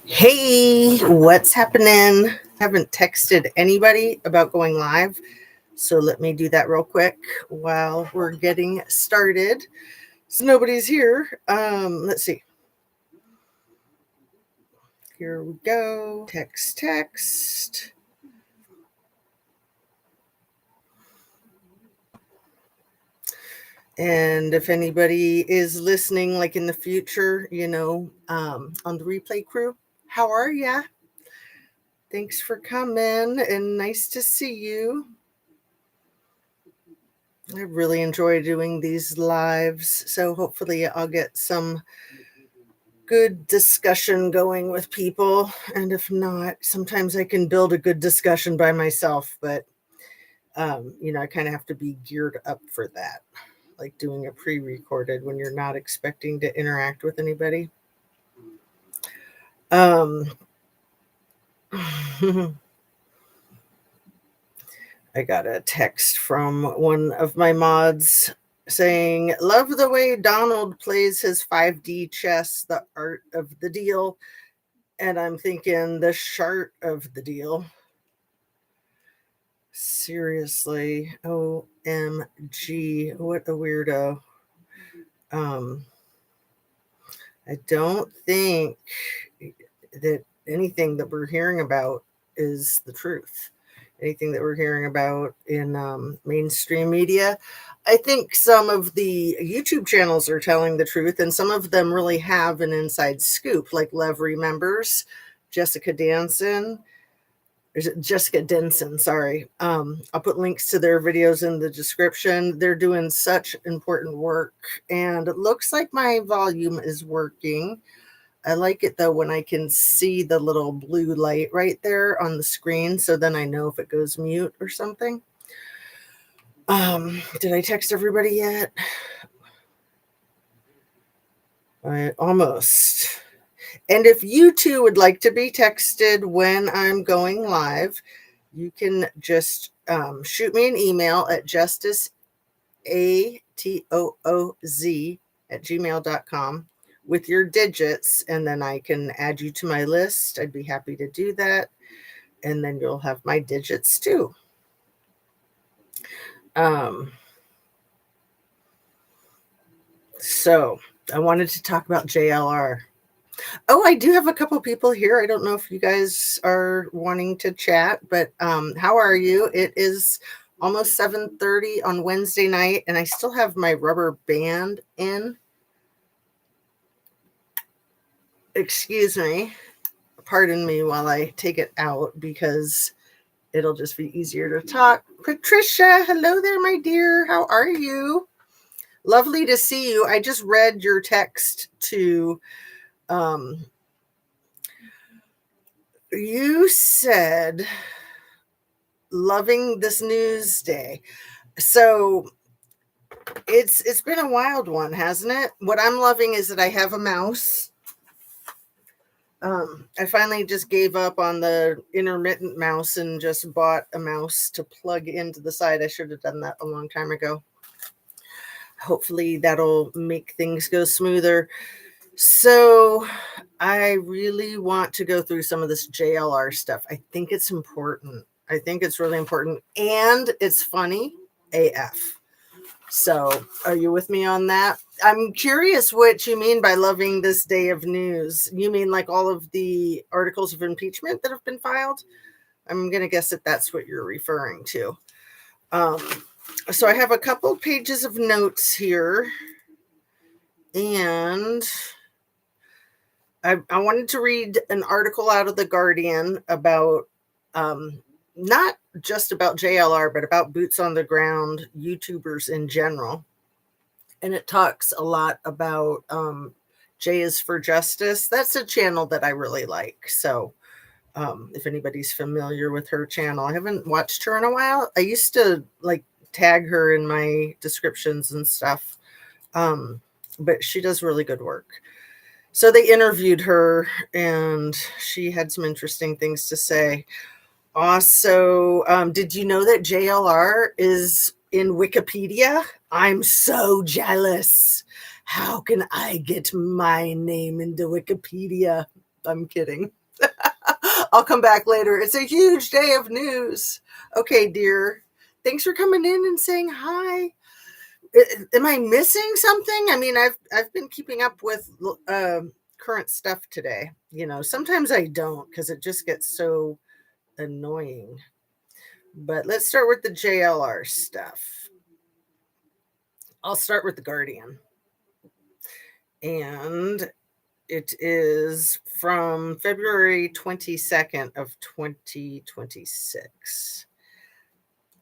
Hey, what's happening? Haven't texted anybody about going live, so let me do that real quick while we're getting started. So nobody's here. Let's see. Here we go. Text. And if anybody is listening, like in the future, on the replay crew, how are ya? Thanks for coming and nice to see you. I really enjoy doing these lives, so hopefully I'll get some good discussion going with people. And if not, sometimes I can build a good discussion by myself, but I kind of have to be geared up for that, like doing a pre-recorded when you're not expecting to interact with anybody. I got a text from one of my mods saying, "Love the way Donald plays his 5D chess, the art of the deal." And I'm thinking, the shart of the deal. Seriously, OMG, what a weirdo. I don't think that anything that we're hearing about is the truth. Anything that we're hearing about in mainstream media. I think some of the YouTube channels are telling the truth, and some of them really have an inside scoop, like Lev remembers, Jessica Denson, sorry. I'll put links to their videos in the description. They're doing such important work, and it looks like my volume is working. I like it though when I can see the little blue light right there on the screen, so then I know if it goes mute or something. Did I text everybody yet? Almost. And if you too would like to be texted when I'm going live, you can just shoot me an email at JusticeAtooZ@gmail.com with your digits, and then I can add you to my list. I'd be happy to do that. And then you'll have my digits too. So I wanted to talk about JLR. Oh, I do have a couple people here. I don't know if you guys are wanting to chat, but how are you? It is almost 7:30 on Wednesday night, and I still have my rubber band in. Excuse me. Pardon me while I take it out because it'll just be easier to talk. Patricia, hello there, my dear. How are you? Lovely to see you. I just read your text to you said loving this news day. So it's been a wild one, hasn't it? What I'm loving is that I have a mouse. I finally just gave up on the intermittent mouse and just bought a mouse to plug into the side. I should have done that a long time ago. Hopefully that'll make things go smoother. So I really want to go through some of this JLR stuff. I think it's important. I think it's really important. And it's funny AF. So are you with me on that? I'm curious what you mean by loving this day of news. You mean like all of the articles of impeachment that have been filed? I'm going to guess that that's what you're referring to. So I have a couple pages of notes here. And I wanted to read an article out of The Guardian about not just about JLR, but about boots on the ground YouTubers in general. And it talks a lot about J is for Justice. That's a channel that I really like. So if anybody's familiar with her channel, I haven't watched her in a while. I used to like tag her in my descriptions and stuff. But she does really good work. So they interviewed her and she had some interesting things to say. Also, did you know that JLR is in Wikipedia? I'm so jealous. How can I get my name into Wikipedia? I'm kidding. I'll come back later. It's a huge day of news. Okay, dear. Thanks for coming in and saying hi. Am I missing something? I mean, I've been keeping up with current stuff today. Sometimes I don't because it just gets so annoying. But let's start with the JLR stuff. I'll start with the Guardian. And it is from February 22nd of 2026.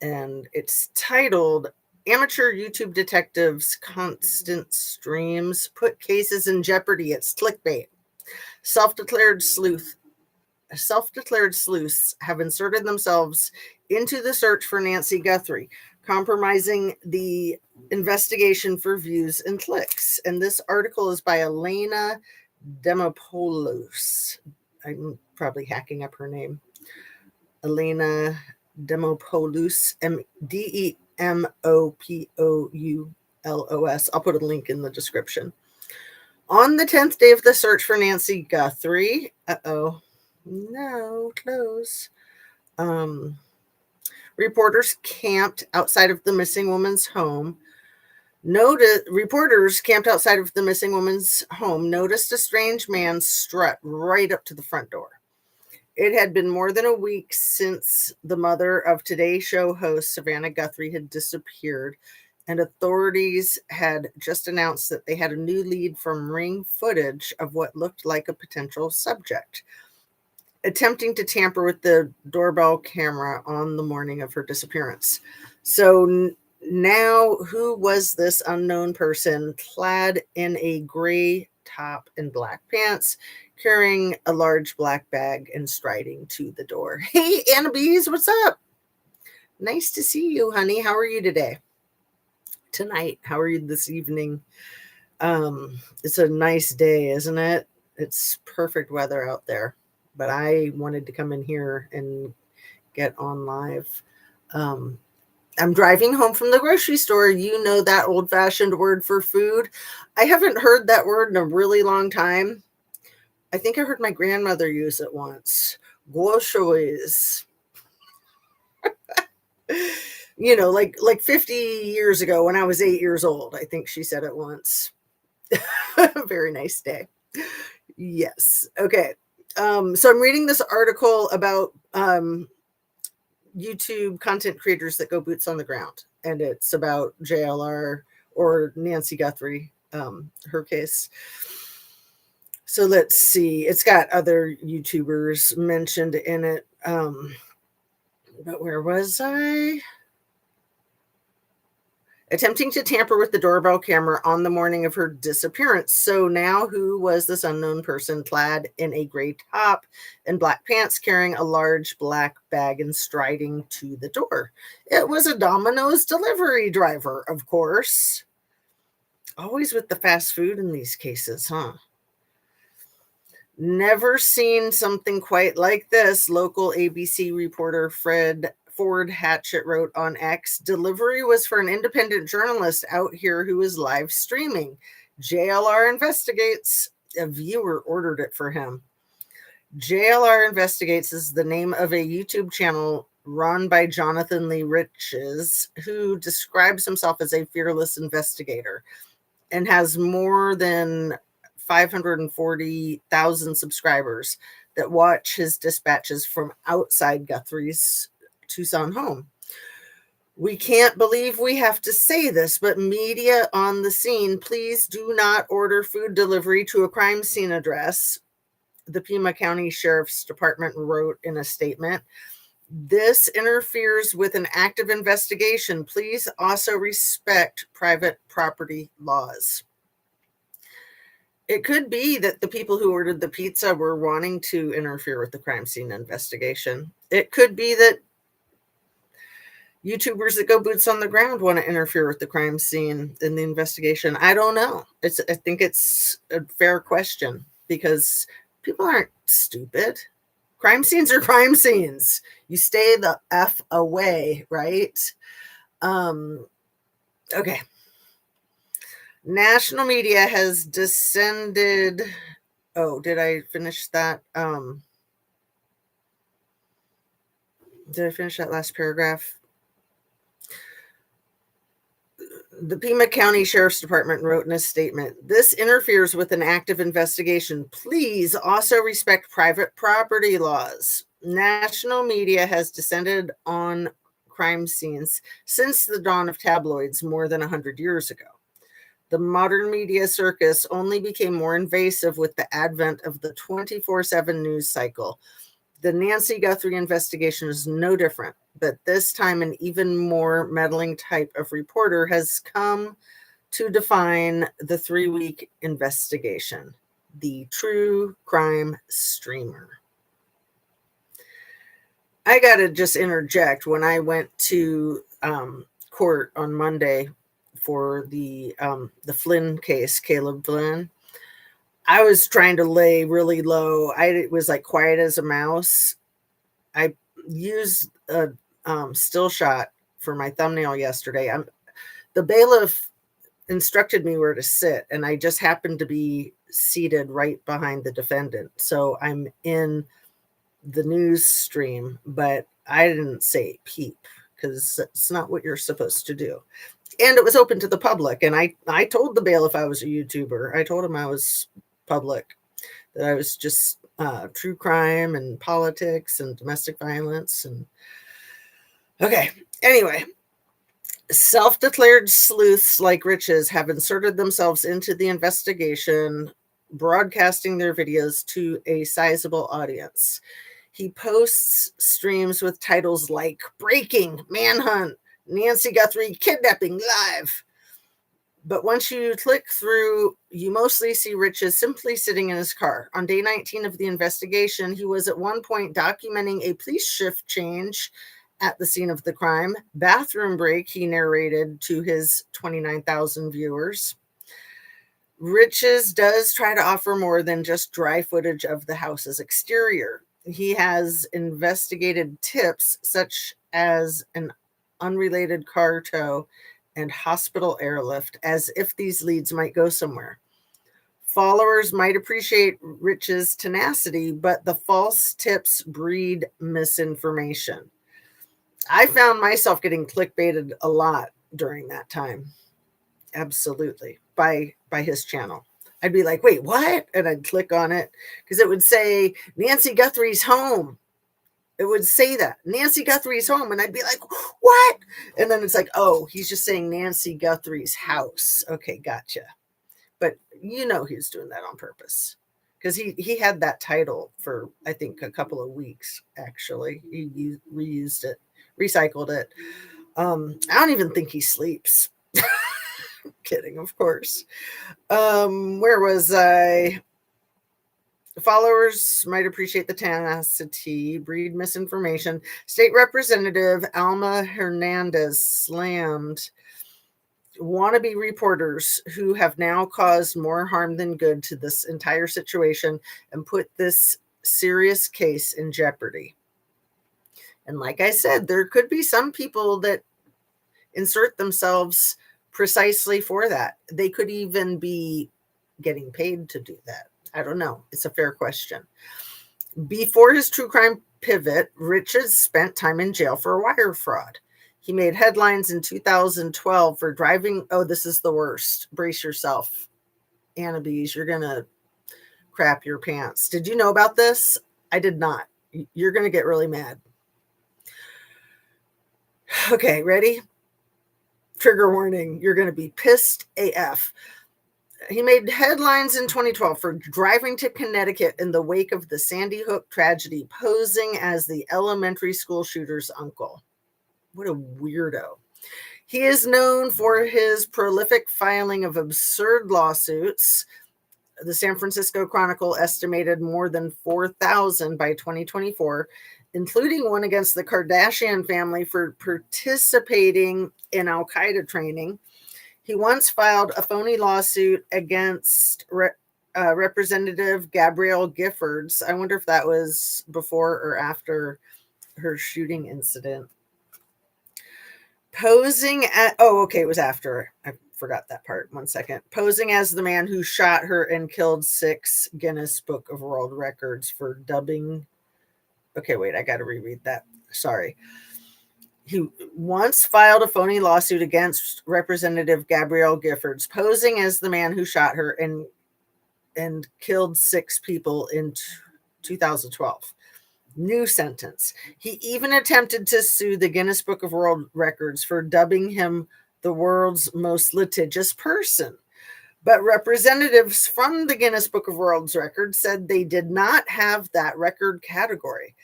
And it's titled Amateur YouTube Detectives Constant Streams Put Cases in Jeopardy. It's clickbait. Self-declared sleuths have inserted themselves into the search for Nancy Guthrie, compromising the investigation for views and clicks. And this article is by Elena Demopoulos. I'm probably hacking up her name. Elena Demopoulos, Demopoulos. I'll put a link in the description. On the 10th day of the search for Nancy Guthrie, close. Reporters camped outside of the missing woman's home. Reporters camped outside of the missing woman's home noticed a strange man strut right up to the front door. It had been more than a week since the mother of Today Show host Savannah Guthrie had disappeared, and authorities had just announced that they had a new lead from Ring footage of what looked like a potential subject attempting to tamper with the doorbell camera on the morning of her disappearance. So now, who was this unknown person clad in a gray top and black pants, carrying a large black bag and striding to the door? Hey, Anna Bees, what's up? Nice to see you, honey. How are you today? Tonight, how are you this evening? It's a nice day, isn't it? It's perfect weather out there. But I wanted to come in here and get on live. I'm driving home from the grocery store. You know that old-fashioned word for food. I haven't heard that word in a really long time. I think I heard my grandmother use it once. Groceries. Like 50 years ago when I was 8 years old. I think she said it once. Very nice day. Yes. Okay. So I'm reading this article about YouTube content creators that go boots on the ground, and it's about JLR or Nancy Guthrie, her case. So let's see. It's got other YouTubers mentioned in it. But where was I? Attempting to tamper with the doorbell camera on the morning of her disappearance. So now, who was this unknown person clad in a gray top and black pants, carrying a large black bag and striding to the door? It was a Domino's delivery driver, of course. Always with the fast food in these cases, huh? Never seen something quite like this, local ABC reporter Ford Hatchett wrote on X. Delivery was for an independent journalist out here who was live streaming. JLR investigates. A viewer ordered it for him. JLR Investigates is the name of a YouTube channel run by Jonathan Lee Riches, who describes himself as a fearless investigator and has more than 540,000 subscribers that watch his dispatches from outside Guthrie's Tucson home. We can't believe we have to say this, but media on the scene, please do not order food delivery to a crime scene address, the Pima County Sheriff's Department wrote in a statement. This interferes with an active investigation. Please also respect private property laws. It could be that the people who ordered the pizza were wanting to interfere with the crime scene investigation. It could be that YouTubers that go boots on the ground want to interfere with the crime scene in the investigation. I don't know. I think it's a fair question because people aren't stupid. Crime scenes are crime scenes. You stay the F away, right? Okay. National media has descended Oh, did I finish that? Did I finish that last paragraph? The Pima County Sheriff's Department wrote in a statement, "This interferes with an active investigation. Please also respect private property laws. National media has descended on crime scenes since the dawn of tabloids more than 100 years ago. The modern media circus only became more invasive with the advent of the 24/7 news cycle. The Nancy Guthrie investigation is no different, but this time an even more meddling type of reporter has come to define the 3-week investigation: the true crime streamer." I got to just interject. When I went to court on Monday for the Flynn case, Caleb Flynn, I was trying to lay really low. I was like quiet as a mouse. I used a still shot for my thumbnail yesterday. The bailiff instructed me where to sit, and I just happened to be seated right behind the defendant. So I'm in the news stream, but I didn't say peep because it's not what you're supposed to do. And it was open to the public. And I told the bailiff I was a YouTuber. I told him I was public, that I was just true crime and politics and domestic violence. And okay, anyway, self-declared sleuths like Riches have inserted themselves into the investigation, broadcasting their videos to a sizable audience. He posts streams with titles like "Breaking," "Manhunt," "Nancy Guthrie Kidnapping Live." But once you click through, you mostly see Riches simply sitting in his car. On day 19 of the investigation, he was at one point documenting a police shift change at the scene of the crime. Bathroom break, he narrated to his 29,000 viewers. Riches does try to offer more than just dry footage of the house's exterior. He has investigated tips such as an unrelated car tow and hospital airlift, as if these leads might go somewhere. Followers might appreciate Rich's tenacity, but the false tips breed misinformation. I found myself getting clickbaited a lot during that time. Absolutely. By his channel. I'd be like, "Wait, what?" And I'd click on it because it would say Nancy Guthrie's home. It would say that Nancy Guthrie's home. And I'd be like, "What?" And then it's like, "Oh, he's just saying Nancy Guthrie's house." Okay, gotcha. But he was doing that on purpose because he had that title for, I think, a couple of weeks. Actually, he reused it, recycled it. I don't even think he sleeps. Kidding, of course. Where was I? Followers might appreciate the tenacity, breed misinformation. State Representative Alma Hernandez slammed wannabe reporters who have now caused more harm than good to this entire situation and put this serious case in jeopardy. And like I said, there could be some people that insert themselves precisely for that. They could even be getting paid to do that. I don't know. It's a fair question. Before his true crime pivot, Riches spent time in jail for wire fraud. He made headlines in 2012 for driving. Oh, this is the worst. Brace yourself, Annabes. You're going to crap your pants. Did you know about this? I did not. You're going to get really mad. Okay, ready? Trigger warning. You're going to be pissed AF. He made headlines in 2012 for driving to Connecticut in the wake of the Sandy Hook tragedy, posing as the elementary school shooter's uncle. What a weirdo. He is known for his prolific filing of absurd lawsuits. The San Francisco Chronicle estimated more than 4,000 by 2024, including one against the Kardashian family for participating in Al-Qaeda training. He once filed a phony lawsuit against Representative Gabrielle Giffords. I wonder if that was before or after her shooting incident. Posing at, it was after. forgot that part. 1 second. Posing as the man who shot her and killed 6 Guinness Book of World Records for dubbing. Okay, wait, I got to reread that. Sorry. He once filed a phony lawsuit against Representative Gabrielle Giffords, posing as the man who shot her and killed 6 people in 2012. New sentence. He even attempted to sue the Guinness Book of World Records for dubbing him the world's most litigious person. But representatives from the Guinness Book of World Records said they did not have that record category.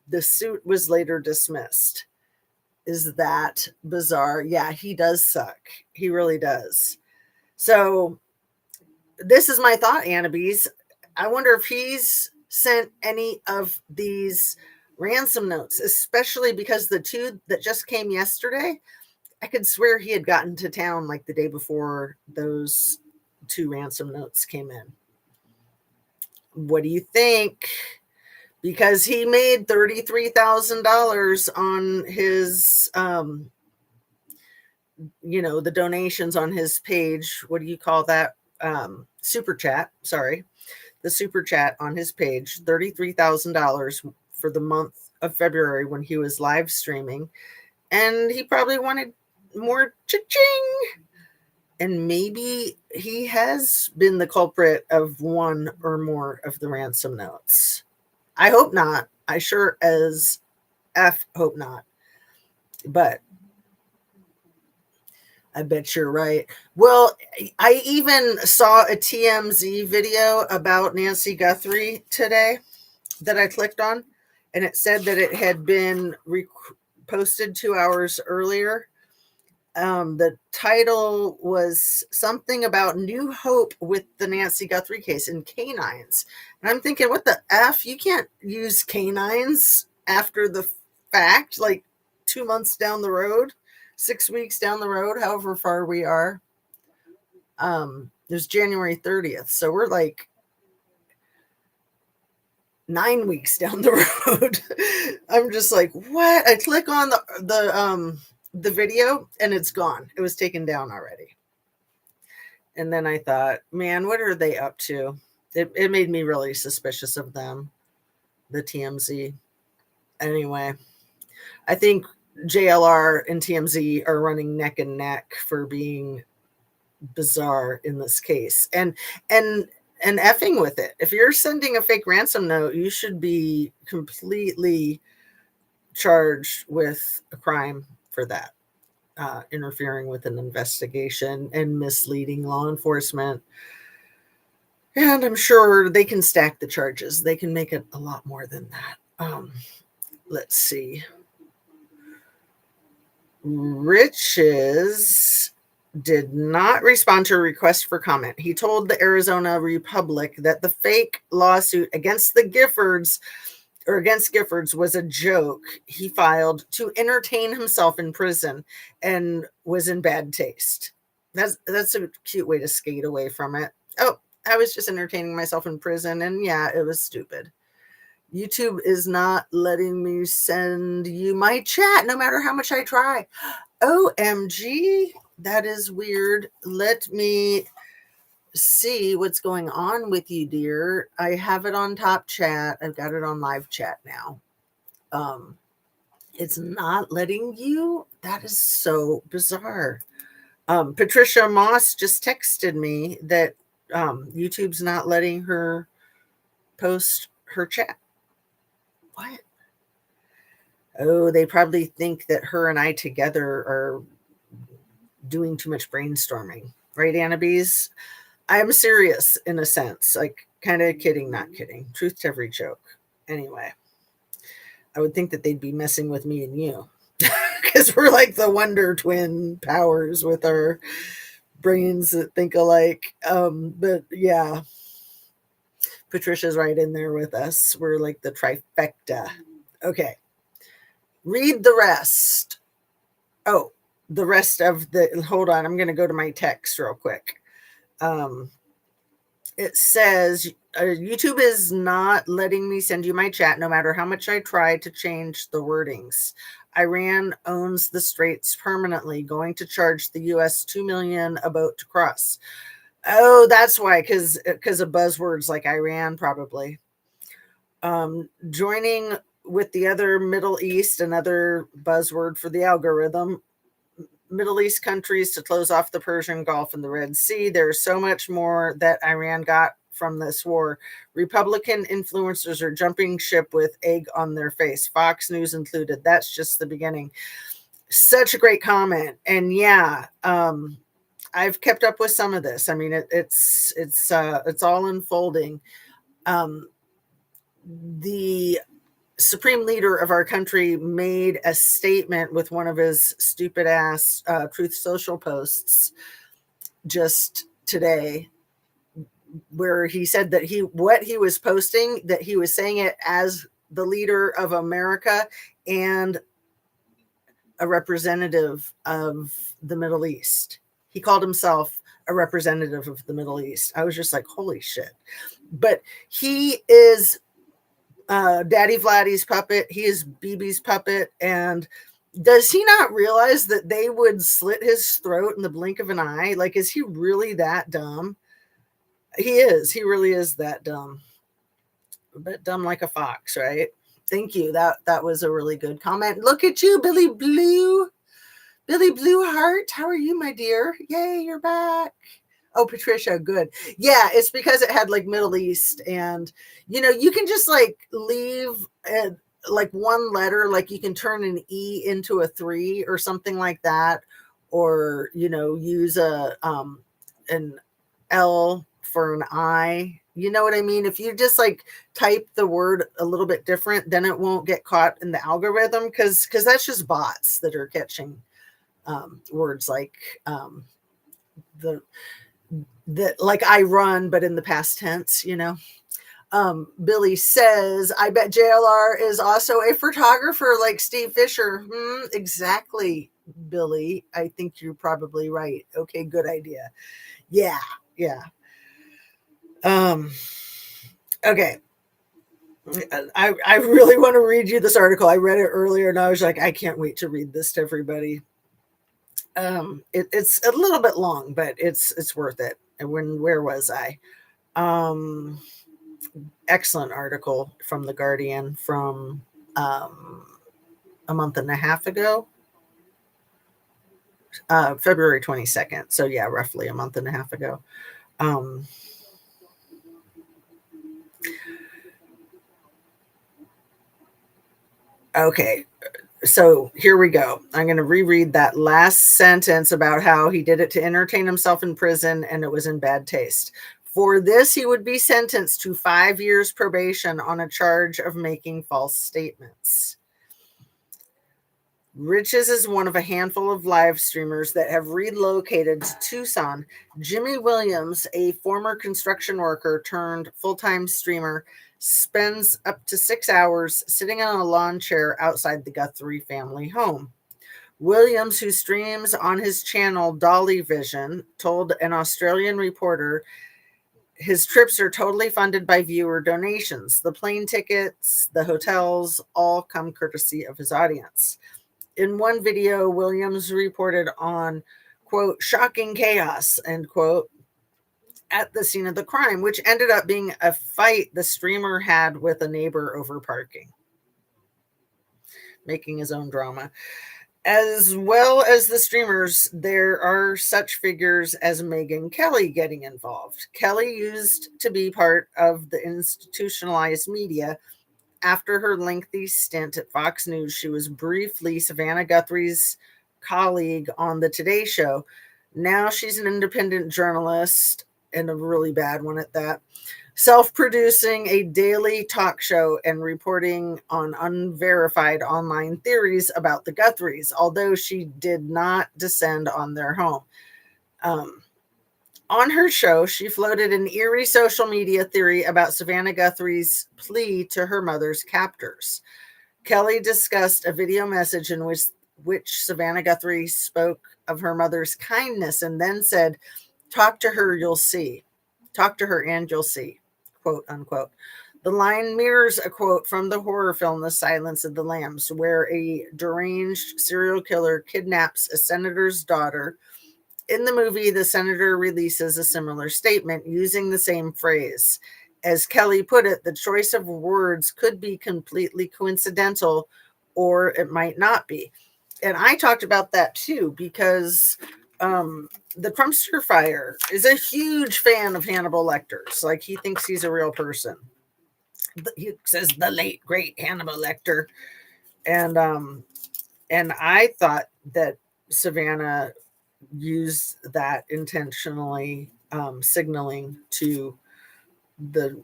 The suit was later dismissed. Is that bizarre? Yeah, he does suck. He really does. So this is my thought, Annabes. I wonder if he's sent any of these ransom notes, especially because the 2 that just came yesterday, I could swear he had gotten to town like the day before those 2 ransom notes came in. What do you think? Because he made $33,000 on his, the donations on his page. What do you call that? Super chat. Sorry. The super chat on his page, $33,000 for the month of February when he was live streaming. And he probably wanted more cha-ching. And maybe he has been the culprit of 1 or more of the ransom notes. I hope not. I sure as F hope not. But I bet you're right. Well, I even saw a TMZ video about Nancy Guthrie today that I clicked on, and it said that it had been posted 2 hours earlier. The title was something about new hope with the Nancy Guthrie case and canines. And I'm thinking, what the F? You can't use canines after the fact, like 2 months down the road, 6 weeks down the road, however far we are. There's January 30th. So we're like 9 weeks down the road. I'm just like, what? I click on the video and it's gone. It was taken down already. And then I thought, man, what are they up to? It made me really suspicious of them, the TMZ. Anyway, I think JLR and TMZ are running neck and neck for being bizarre in this case. And effing with it. If you're sending a fake ransom note, you should be completely charged with a crime for that. Interfering with an investigation and misleading law enforcement. And I'm sure they can stack the charges. They can make it a lot more than that. Let's see. Riches did not respond to a request for comment. He told the Arizona Republic that the fake lawsuit against the Giffords was a joke he filed to entertain himself in prison and was in bad taste. That's a cute way to skate away from it. Oh, I was just entertaining myself in prison, and yeah, it was stupid. YouTube is not letting me send you my chat no matter how much I try. OMG, that is weird. Let me see what's going on with you, dear. I have it on top chat. I've got it on live chat now. It's not letting you. That is so bizarre. Patricia Moss just texted me that YouTube's not letting her post her chat. What? Oh, they probably think that her and I together are doing too much brainstorming. Right, Annabes? I'm serious in a sense, like kind of kidding, not kidding. Truth to every joke. Anyway, I would think that they'd be messing with me and you because we're like the Wonder Twin powers with our brains that think alike. But yeah, Patricia's right in there with us. We're like the trifecta. Okay. Read the rest. Oh, the rest of the, hold on. I'm going to go to my text real quick. It says, YouTube is not letting me send you my chat no matter how much I try to change the wordings. Iran owns the straits permanently, going to charge the US $2 million a boat to cross. Oh, that's why, because of buzzwords like Iran, probably. Joining with the other Middle East, another buzzword for the algorithm, Middle East countries to close off the Persian Gulf and the Red Sea. There's so much more that Iran got from this war. Republican influencers are jumping ship with egg on their face, Fox News included. That's just the beginning. Such a great comment. And yeah, I've kept up with some of this. I mean, it's all unfolding. The supreme leader of our country made a statement with one of his stupid ass Truth Social posts just today, where he said that what he was posting, that he was saying it as the leader of America and a representative of the Middle East. He called himself a representative of the Middle East. I was just like, holy shit. But he is Daddy Vladdy's puppet. He is BB's puppet. And does he not realize that they would slit his throat in the blink of an eye? Like, is he really that dumb? He is. He really is that dumb. But dumb like a fox, right? Thank you. That was a really good comment. Look at you, Billy Blue. Billy Blue Heart. How are you, my dear? Yay, you're back. Oh, Patricia, good. Yeah, it's because it had like Middle East, and you can just like leave like one letter, like you can turn an E into a 3 or something like that, or use an L for an I. You know what I mean? If you just like type the word a little bit different, then it won't get caught in the algorithm, because that's just bots that are catching words like like I run, but in the past tense, Billy says, I bet JLR is also a photographer like Steve Fisher. Exactly, Billy. I think you're probably right. Okay, good idea. Yeah. Okay. I really want to read you this article. I read it earlier and I was like, I can't wait to read this to everybody. It's a little bit long, but it's worth it. And where was I? Excellent article from The Guardian from a month and a half ago, February 22nd. So yeah, roughly a month and a half ago. Okay, so here we go. I'm going to reread that last sentence about how he did it to entertain himself in prison and it was in bad taste. For this, he would be sentenced to 5 years probation on a charge of making false statements. Riches is one of a handful of live streamers that have relocated to Tucson. Jimmy Williams, a former construction worker turned full-time streamer, spends up to 6 hours sitting on a lawn chair outside the Guthrie family home. Williams, who streams on his channel Dolly Vision, told an Australian reporter his trips are totally funded by viewer donations. The plane tickets, the hotels, all come courtesy of his audience. In one video, Williams reported on, quote, shocking chaos, end quote, at the scene of the crime, which ended up being a fight the streamer had with a neighbor over parking, making his own drama. As well as the streamers, there are such figures as Megyn Kelly getting involved. Kelly used to be part of the institutionalized media. After her lengthy stint at Fox News, she was briefly Savannah Guthrie's colleague on the Today Show. Now she's an independent journalist, and a really bad one at that, self-producing a daily talk show and reporting on unverified online theories about the Guthries, although she did not descend on their home. On her show, she floated an eerie social media theory about Savannah Guthrie's plea to her mother's captors. Kelly discussed a video message in which Savannah Guthrie spoke of her mother's kindness and then said, talk to her, you'll see. Talk to her and you'll see, quote unquote. The line mirrors a quote from the horror film The Silence of the Lambs, where a deranged serial killer kidnaps a senator's daughter. In the movie, the senator releases a similar statement using the same phrase. As Kelly put it, the choice of words could be completely coincidental, or it might not be. And I talked about that too, because the Trumpster Fire is a huge fan of Hannibal Lecter's. Like, he thinks he's a real person. He says the late great Hannibal Lecter, and I thought that Savannah used that intentionally, signaling to the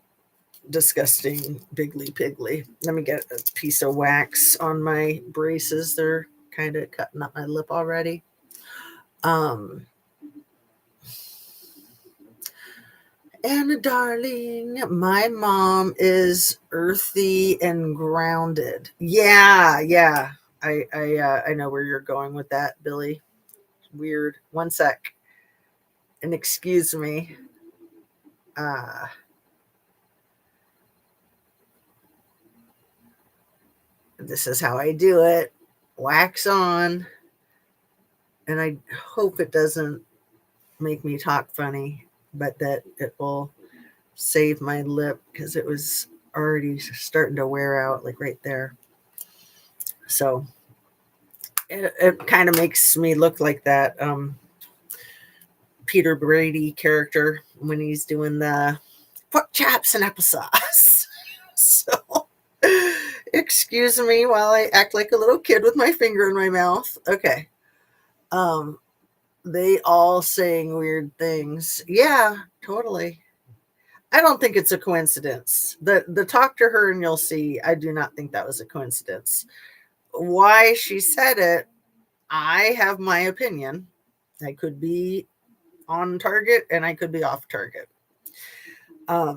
disgusting Biggly Piggly. Let me get a piece of wax on my braces. They're kind of cutting up my lip already. Anna, darling, my mom is earthy and grounded. Yeah. I know where you're going with that, Billy. Weird. One sec. And excuse me. This is how I do it. Wax on. And I hope it doesn't make me talk funny, but that it will save my lip, because it was already starting to wear out, like right there. So it kind of makes me look like that Peter Brady character when he's doing the pork chops and applesauce. So excuse me while I act like a little kid with my finger in my mouth. Okay. They all saying weird things. Yeah, totally. I don't think it's a coincidence. The talk to her and you'll see, I do not think that was a coincidence. Why she said it, I have my opinion. I could be on target and I could be off target. I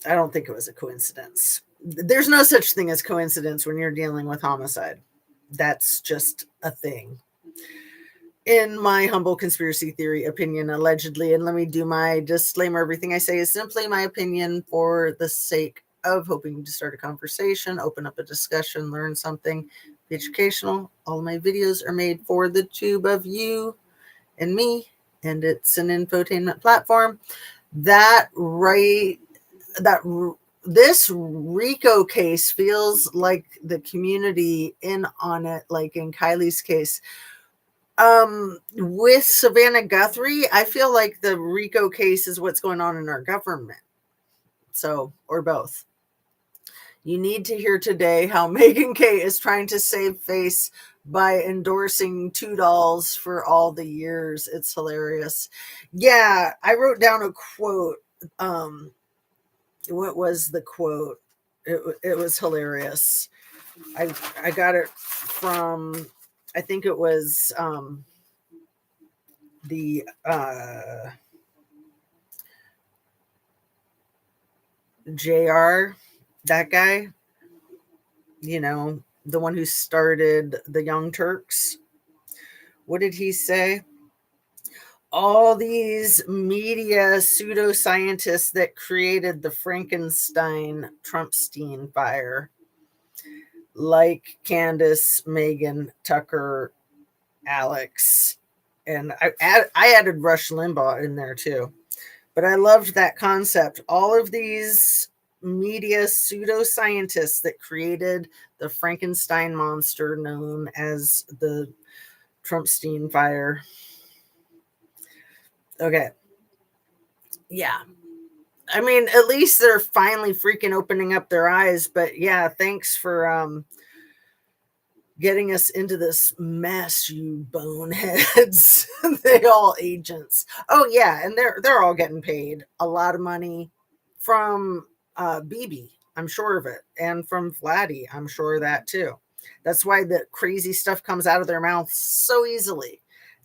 don't think it was a coincidence. There's no such thing as coincidence when you're dealing with homicide. That's just a thing. In my humble conspiracy theory opinion, allegedly, and let me do my disclaimer, everything I say is simply my opinion for the sake of hoping to start a conversation, open up a discussion, learn something, be educational. All of my videos are made for the tube of you and me, and it's an infotainment platform. This RICO case feels like the community in on it, like in Kylie's case. With Savannah Guthrie, I feel like the RICO case is what's going on in our government. So, or both. You need to hear today how Megan K is trying to save face by endorsing $2 for all the years. It's hilarious. Yeah, I wrote down a quote. What was the quote? It was hilarious. I got it from, I think it was the JR, that guy, the one who started the Young Turks. What did he say? All these media pseudoscientists that created the Frankenstein Trumpstein fire, like Candace, Megan, Tucker, Alex, and I added Rush Limbaugh in there too. But I loved that concept. All of these media pseudoscientists that created the Frankenstein monster known as the Trumpstein fire. Okay. Yeah. I mean, at least they're finally freaking opening up their eyes. But yeah, thanks for getting us into this mess, you boneheads. They all agents. Oh yeah, and they're all getting paid a lot of money from BB, I'm sure of it, and from Vladdy, I'm sure of that too. That's why the crazy stuff comes out of their mouth so easily,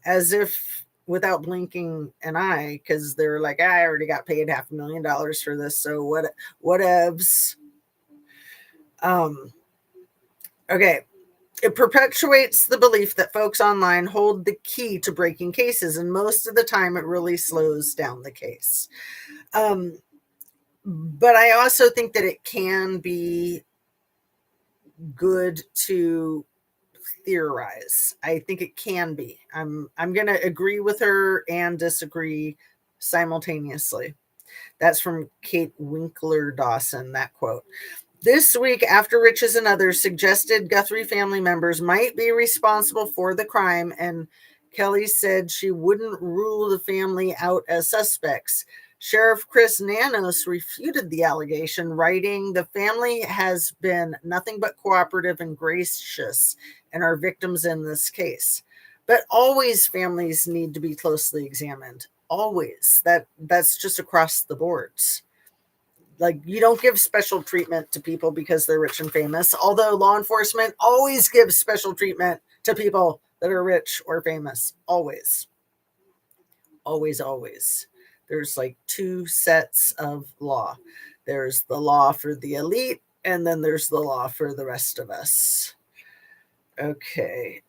as if without blinking an eye, because they're like, I already got paid $500,000 for this, so whatevs. Okay. It perpetuates the belief that folks online hold the key to breaking cases, and most of the time it really slows down the case. But I also think that it can be good to theorize. I think it can be. I'm going to agree with her and disagree simultaneously. That's from Kate Winkler Dawson, that quote. This week, After Riches and others suggested Guthrie family members might be responsible for the crime, and Kelly said she wouldn't rule the family out as suspects. Sheriff Chris Nanos refuted the allegation, writing, "The family has been nothing but cooperative and gracious and are victims in this case. But always families need to be closely examined. Always. That's just across the boards. Like, you don't give special treatment to people because they're rich and famous, although law enforcement always gives special treatment to people that are rich or famous. Always. Always, always. There's like two sets of law. There's the law for the elite, and then there's the law for the rest of us. Okay.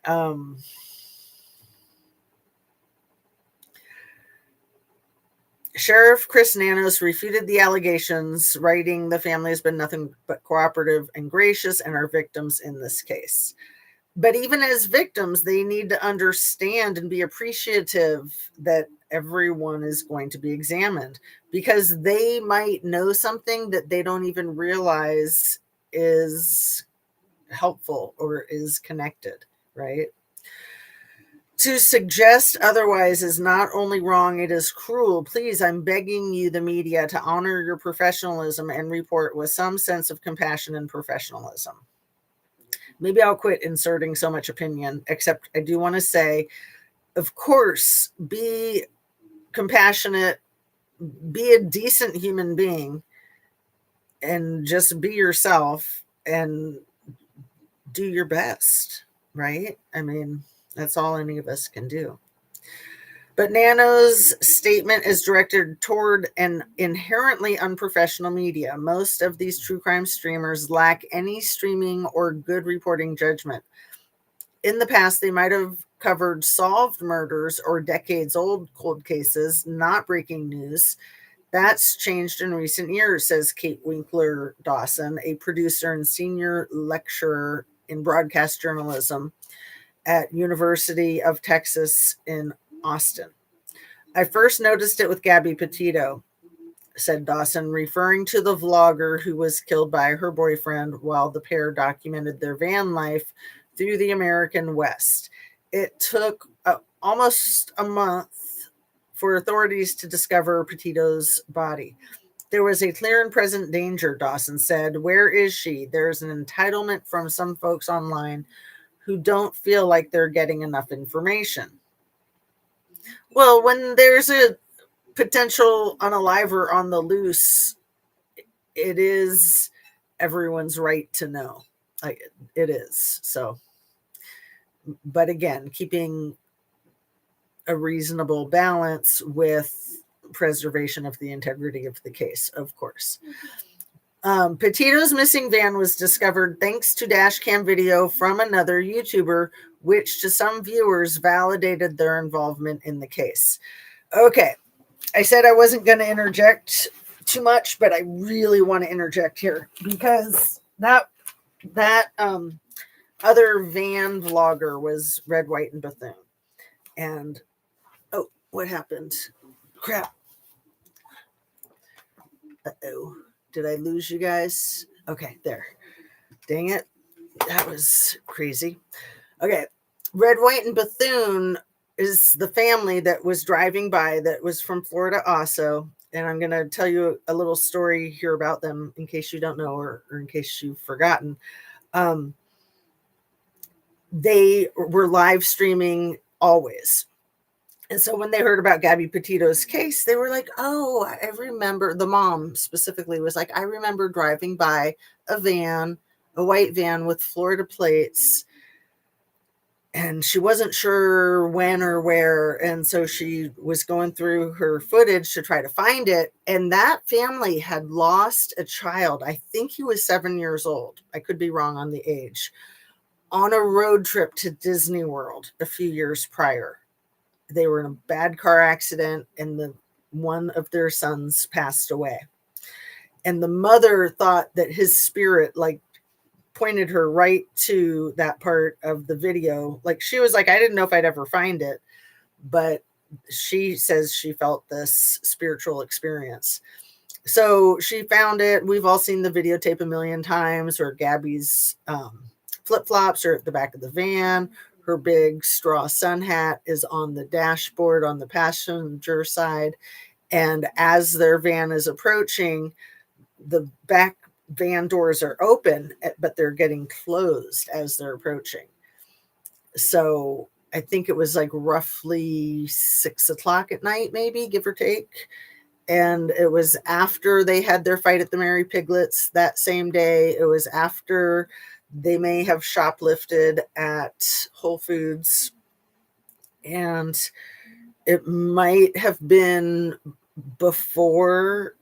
Sheriff Chris Nanos refuted the allegations, writing, "The family has been nothing but cooperative and gracious and are victims in this case. But even as victims, they need to understand and be appreciative that everyone is going to be examined, because they might know something that they don't even realize is helpful or is connected," right? "To suggest otherwise is not only wrong, it is cruel. Please, I'm begging you, the media, to honor your professionalism and report with some sense of compassion and professionalism." Maybe I'll quit inserting so much opinion, except I do want to say, of course, be compassionate, be a decent human being, and just be yourself and do your best, right? I mean, that's all any of us can do. But Nano's statement is directed toward an inherently unprofessional media. Most of these true crime streamers lack any streaming or good reporting judgment. In the past, they might have covered solved murders or decades-old cold cases, not breaking news. That's changed in recent years, says Kate Winkler Dawson, a producer and senior lecturer in broadcast journalism at University of Texas in Austin. "I first noticed it with Gabby Petito," said Dawson, referring to the vlogger who was killed by her boyfriend while the pair documented their van life through the American West. "It took almost a month for authorities to discover Petito's body. There was a clear and present danger," Dawson said. "Where is she? There's an entitlement from some folks online who don't feel like they're getting enough information." Well, when there's a potential unaliver on the loose, it is everyone's right to know. Like, it is. So, but again, keeping a reasonable balance with preservation of the integrity of the case, of course. Petito's missing van was discovered thanks to dash cam video from another YouTuber, which to some viewers validated their involvement in the case. Okay, I said I wasn't going to interject too much, but I really want to interject here, because that other van vlogger was Red, White, and Bethune. And oh, what happened? Crap. Uh-oh. Did I lose you guys? Okay, there. Dang it. That was crazy. Okay. Red, White, and Bethune is the family that was driving by that was from Florida also. And I'm going to tell you a little story here about them in case you don't know, or in case you've forgotten. They were live streaming always. And so when they heard about Gabby Petito's case, they were like, "Oh, I remember," the mom specifically was like, "I remember driving by a van, a white van with Florida plates." And she wasn't sure when or where. And so she was going through her footage to try to find it. And that family had lost a child. I think he was 7 years old. I could be wrong on the age. On a road trip to Disney World a few years prior. They were in a bad car accident, and one of their sons passed away. And the mother thought that his spirit like pointed her right to that part of the video. Like she was like, I didn't know if I'd ever find it, but she says she felt this spiritual experience. So she found it. We've all seen the videotape a million times, or Gabby's flip-flops are at the back of the van. Her big straw sun hat is on the dashboard on the passenger side. And as their van is approaching, the back van doors are open, but they're getting closed as they're approaching. So I think it was like roughly 6 o'clock at night, maybe, give or take. And it was after they had their fight at the Mary Piglets that same day. It was after they may have shoplifted at Whole Foods. And it might have been before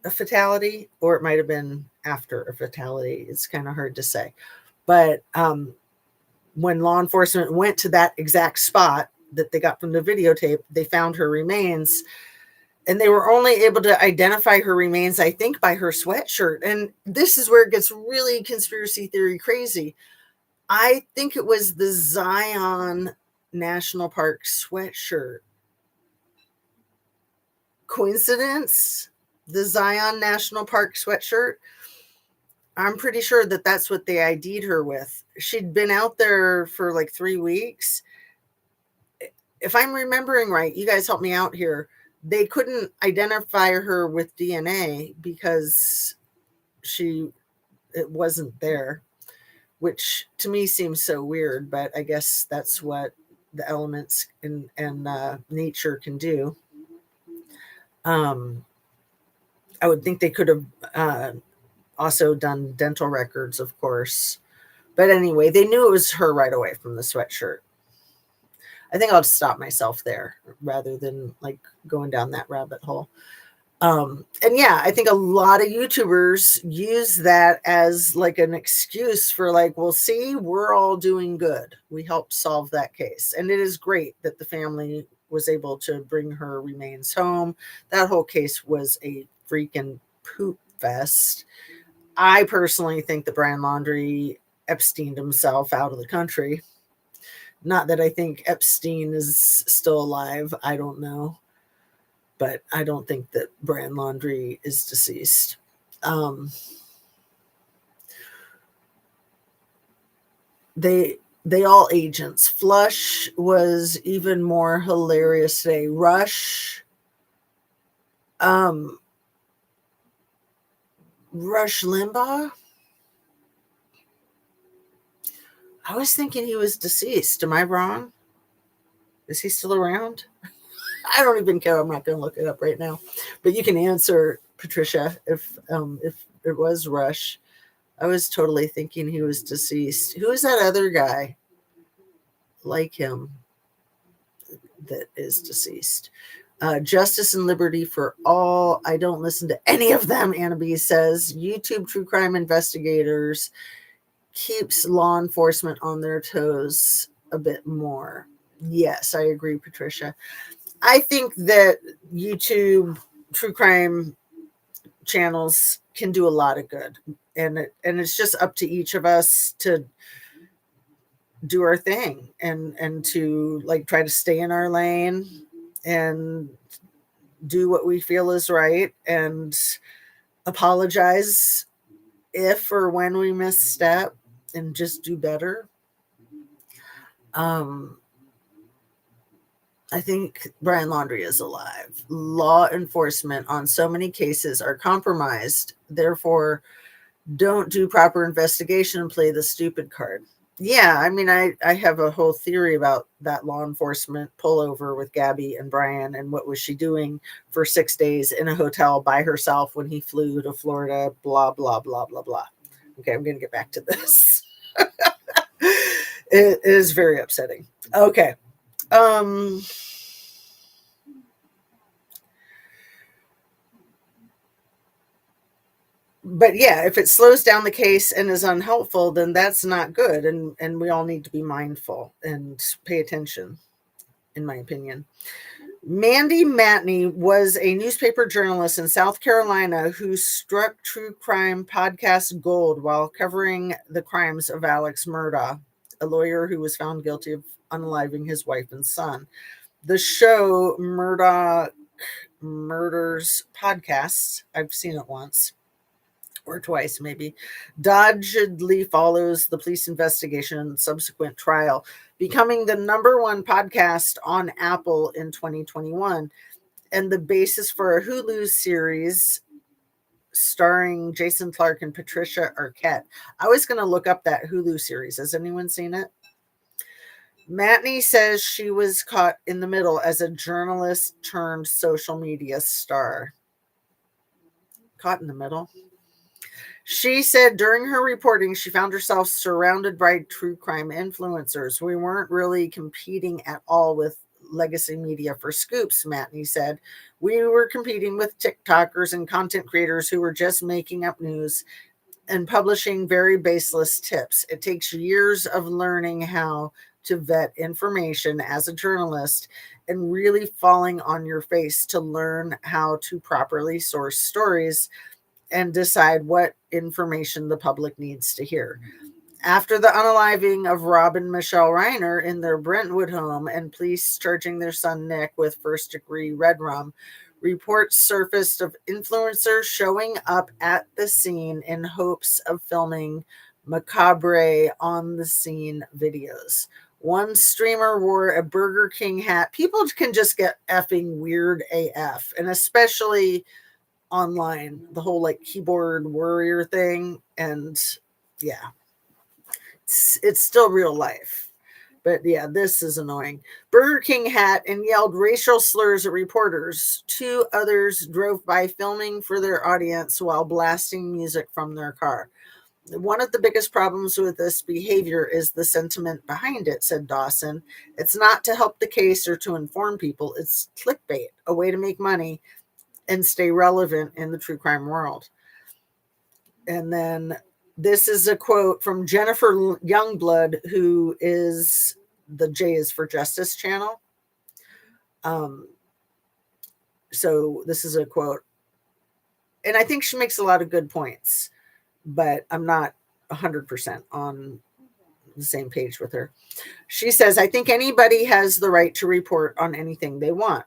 a fatality, or it might have been after a fatality. It's kind of hard to say. But when law enforcement went to that exact spot that they got from the videotape, they found her remains. And they were only able to identify her remains, I think, by her sweatshirt. And this is where it gets really conspiracy theory crazy. I think it was the Zion National Park sweatshirt. Coincidence? The Zion National Park sweatshirt? I'm pretty sure that that's what they ID'd her with. She'd been out there for like 3 weeks. If I'm remembering right, you guys help me out here. They couldn't identify her with DNA because it wasn't there, which to me seems so weird, but I guess that's what the elements and nature can do. I would think they could have also done dental records, of course. But anyway, they knew it was her right away from the sweatshirt. I think I'll just stop myself there rather than like going down that rabbit hole. And yeah, I think a lot of YouTubers use that as like an excuse for like, well, see, we're all doing good. We helped solve that case. And it is great that the family was able to bring her remains home. That whole case was a freaking poop fest. I personally think that Brian Laundrie Epsteined himself out of the country. Not that I think Epstein is still alive. I don't know. But I don't think that Brian Laundrie is deceased. They all agents. Flush was even more hilarious today. Rush. Rush Limbaugh. I was thinking he was deceased. Am I wrong? Is he still around? I don't even care. I'm not going to look it up right now. But you can answer, Patricia, if it was Rush. I was totally thinking he was deceased. Who is that other guy like him that is deceased? Justice and Liberty for All. I don't listen to any of them, Anna B says. YouTube true crime investigators keeps law enforcement on their toes a bit more. Yes, I agree, Patricia. I think that YouTube true crime channels can do a lot of good, and it's just up to each of us to do our thing and to like try to stay in our lane and do what we feel is right and apologize if or when we misstep and just do better. I think Brian Laundrie is alive. Law enforcement on so many cases are compromised. Therefore, don't do proper investigation and play the stupid card. Yeah, I mean, I have a whole theory about that law enforcement pullover with Gabby and Brian and what was she doing for 6 days in a hotel by herself when he flew to Florida, blah, blah, blah, blah, blah. Okay, I'm going to get back to this. It is very upsetting. Okay. But yeah, if it slows down the case and is unhelpful, then that's not good. And we all need to be mindful and pay attention, in my opinion. Mandy Matney was a newspaper journalist in South Carolina who struck true crime podcast gold while covering the crimes of Alex Murdaugh, a lawyer who was found guilty of unaliving his wife and son. The show Murdaugh Murders Podcasts, I've seen it once or twice maybe, doggedly follows the police investigation and subsequent trial, becoming the #1 podcast on Apple in 2021 and the basis for a Hulu series starring Jason Clarke and Patricia Arquette. I was going to look up that Hulu series. Has anyone seen it? Matney says she was caught in the middle as a journalist turned social media star. Caught in the middle? She said during her reporting, she found herself surrounded by true crime influencers. We weren't really competing at all with legacy media for scoops, Matney said. We were competing with TikTokers and content creators who were just making up news and publishing very baseless tips. It takes years of learning how to vet information as a journalist and really falling on your face to learn how to properly source stories and decide what information the public needs to hear. After the unaliving of Rob and Michelle Reiner in their Brentwood home and police charging their son Nick with first-degree red rum, reports surfaced of influencers showing up at the scene in hopes of filming macabre on-the-scene videos. One streamer wore a Burger King hat. People can just get effing weird AF, and especially online, the whole like keyboard warrior thing. And yeah, it's still real life. But yeah, this is annoying. Burger King hat and yelled racial slurs at reporters. 2 others drove by filming for their audience while blasting music from their car. One of the biggest problems with this behavior is the sentiment behind it, said Dawson. It's not to help the case or to inform people. It's clickbait, a way to make money and stay relevant in the true crime world. And then this is a quote from Jennifer Youngblood, who is the J is for Justice channel. So this is a quote. And I think she makes a lot of good points, but I'm not 100% on the same page with her. She says, I think anybody has the right to report on anything they want.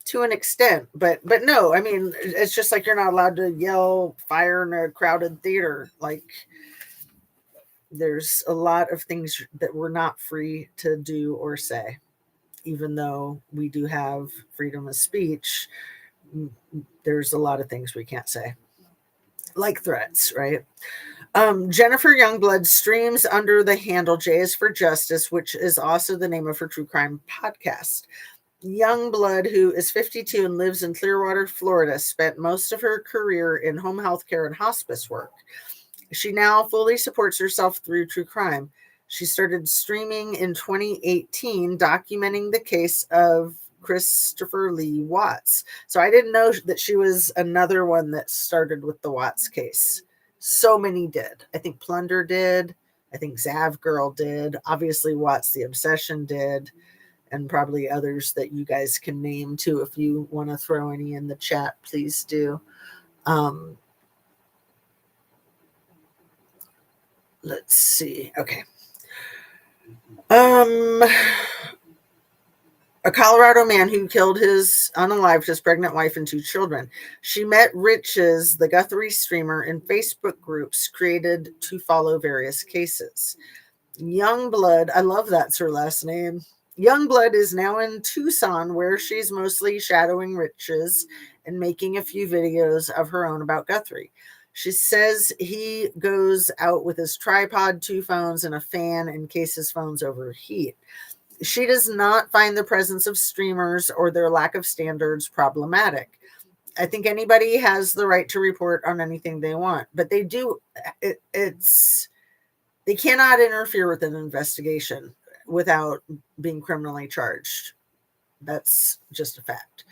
To an extent, but no, I mean, it's just like you're not allowed to yell fire in a crowded theater. Like, there's a lot of things that we're not free to do or say, even though we do have freedom of speech. There's a lot of things we can't say, like threats, right? Jennifer Youngblood streams under the handle J is for Justice, which is also the name of her true crime podcast. Youngblood, who is 52 and lives in Clearwater, Florida, spent most of her career in home health care and hospice work. She now fully supports herself through true crime. She started streaming in 2018, documenting the case of Christopher Lee Watts. So I didn't know that she was another one that started with the Watts case. So many did. I think Plunder did. I think Zav Girl did. Obviously, Watts the Obsession did. And probably others that you guys can name too. If you want to throw any in the chat, please do. Let's see. Okay. A Colorado man who killed unalived his pregnant wife and 2 children. She met Riches, the Guthrie streamer, in Facebook groups created to follow various cases. Youngblood, I love that's her last name. Youngblood is now in Tucson, where she's mostly shadowing Riches and making a few videos of her own about Guthrie. She says he goes out with his tripod, 2 phones, and a fan in case his phones overheat. She does not find the presence of streamers or their lack of standards problematic. I think anybody has the right to report on anything they want, but they do. They cannot interfere with an investigation without being criminally charged. That's just a fact.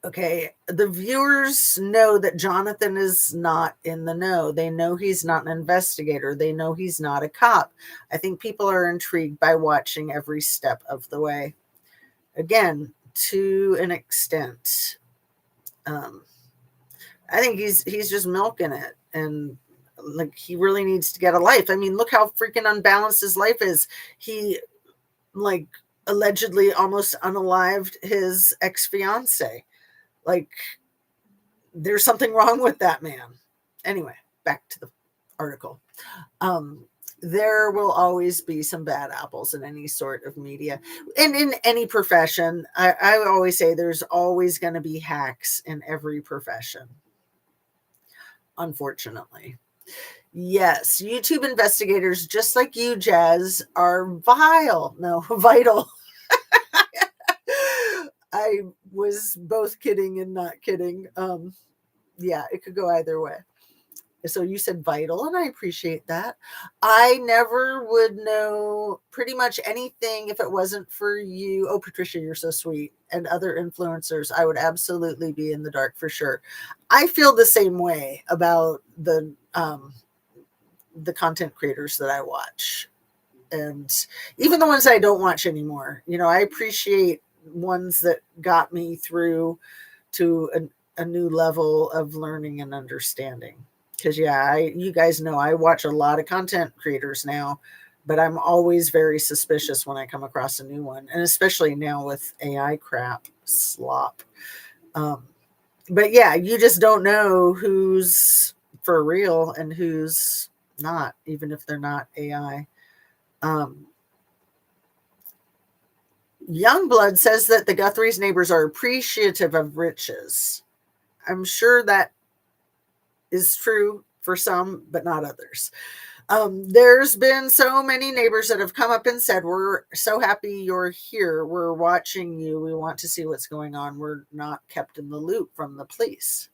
Okay, the viewers know that Jonathan is not in the know. They know he's not an investigator. They know he's not a cop. I think people are intrigued by watching every step of the way. again, to an extent. I think he's just milking it, and like he really needs to get a life. I mean, look how freaking unbalanced his life is. He like allegedly almost unalived his ex-fiance. Like there's something wrong with that man. Anyway, back to the article. There will always be some bad apples in any sort of media and in any profession. I always say there's always going to be hacks in every profession, unfortunately. Yes, YouTube investigators, just like you, Jazz, are vital. I was both kidding and not kidding. Yeah, it could go either way. So you said vital, and I appreciate that. I never would know pretty much anything if it wasn't for you. Oh, Patricia, you're so sweet. And other influencers, I would absolutely be in the dark for sure. I feel the same way about the content creators that I watch. And even the ones I don't watch anymore. You know, I appreciate ones that got me through to a new level of learning and understanding. Because you guys know I watch a lot of content creators now, but I'm always very suspicious when I come across a new one, and especially now with AI crap slop. But yeah, you just don't know who's for real and who's not, even if they're not AI. Youngblood says that the Guthrie's neighbors are appreciative of riches. I'm sure that is true for some, but not others. There's been so many neighbors that have come up and said, we're so happy you're here. We're watching you. We want to see what's going on. We're not kept in the loop from the police.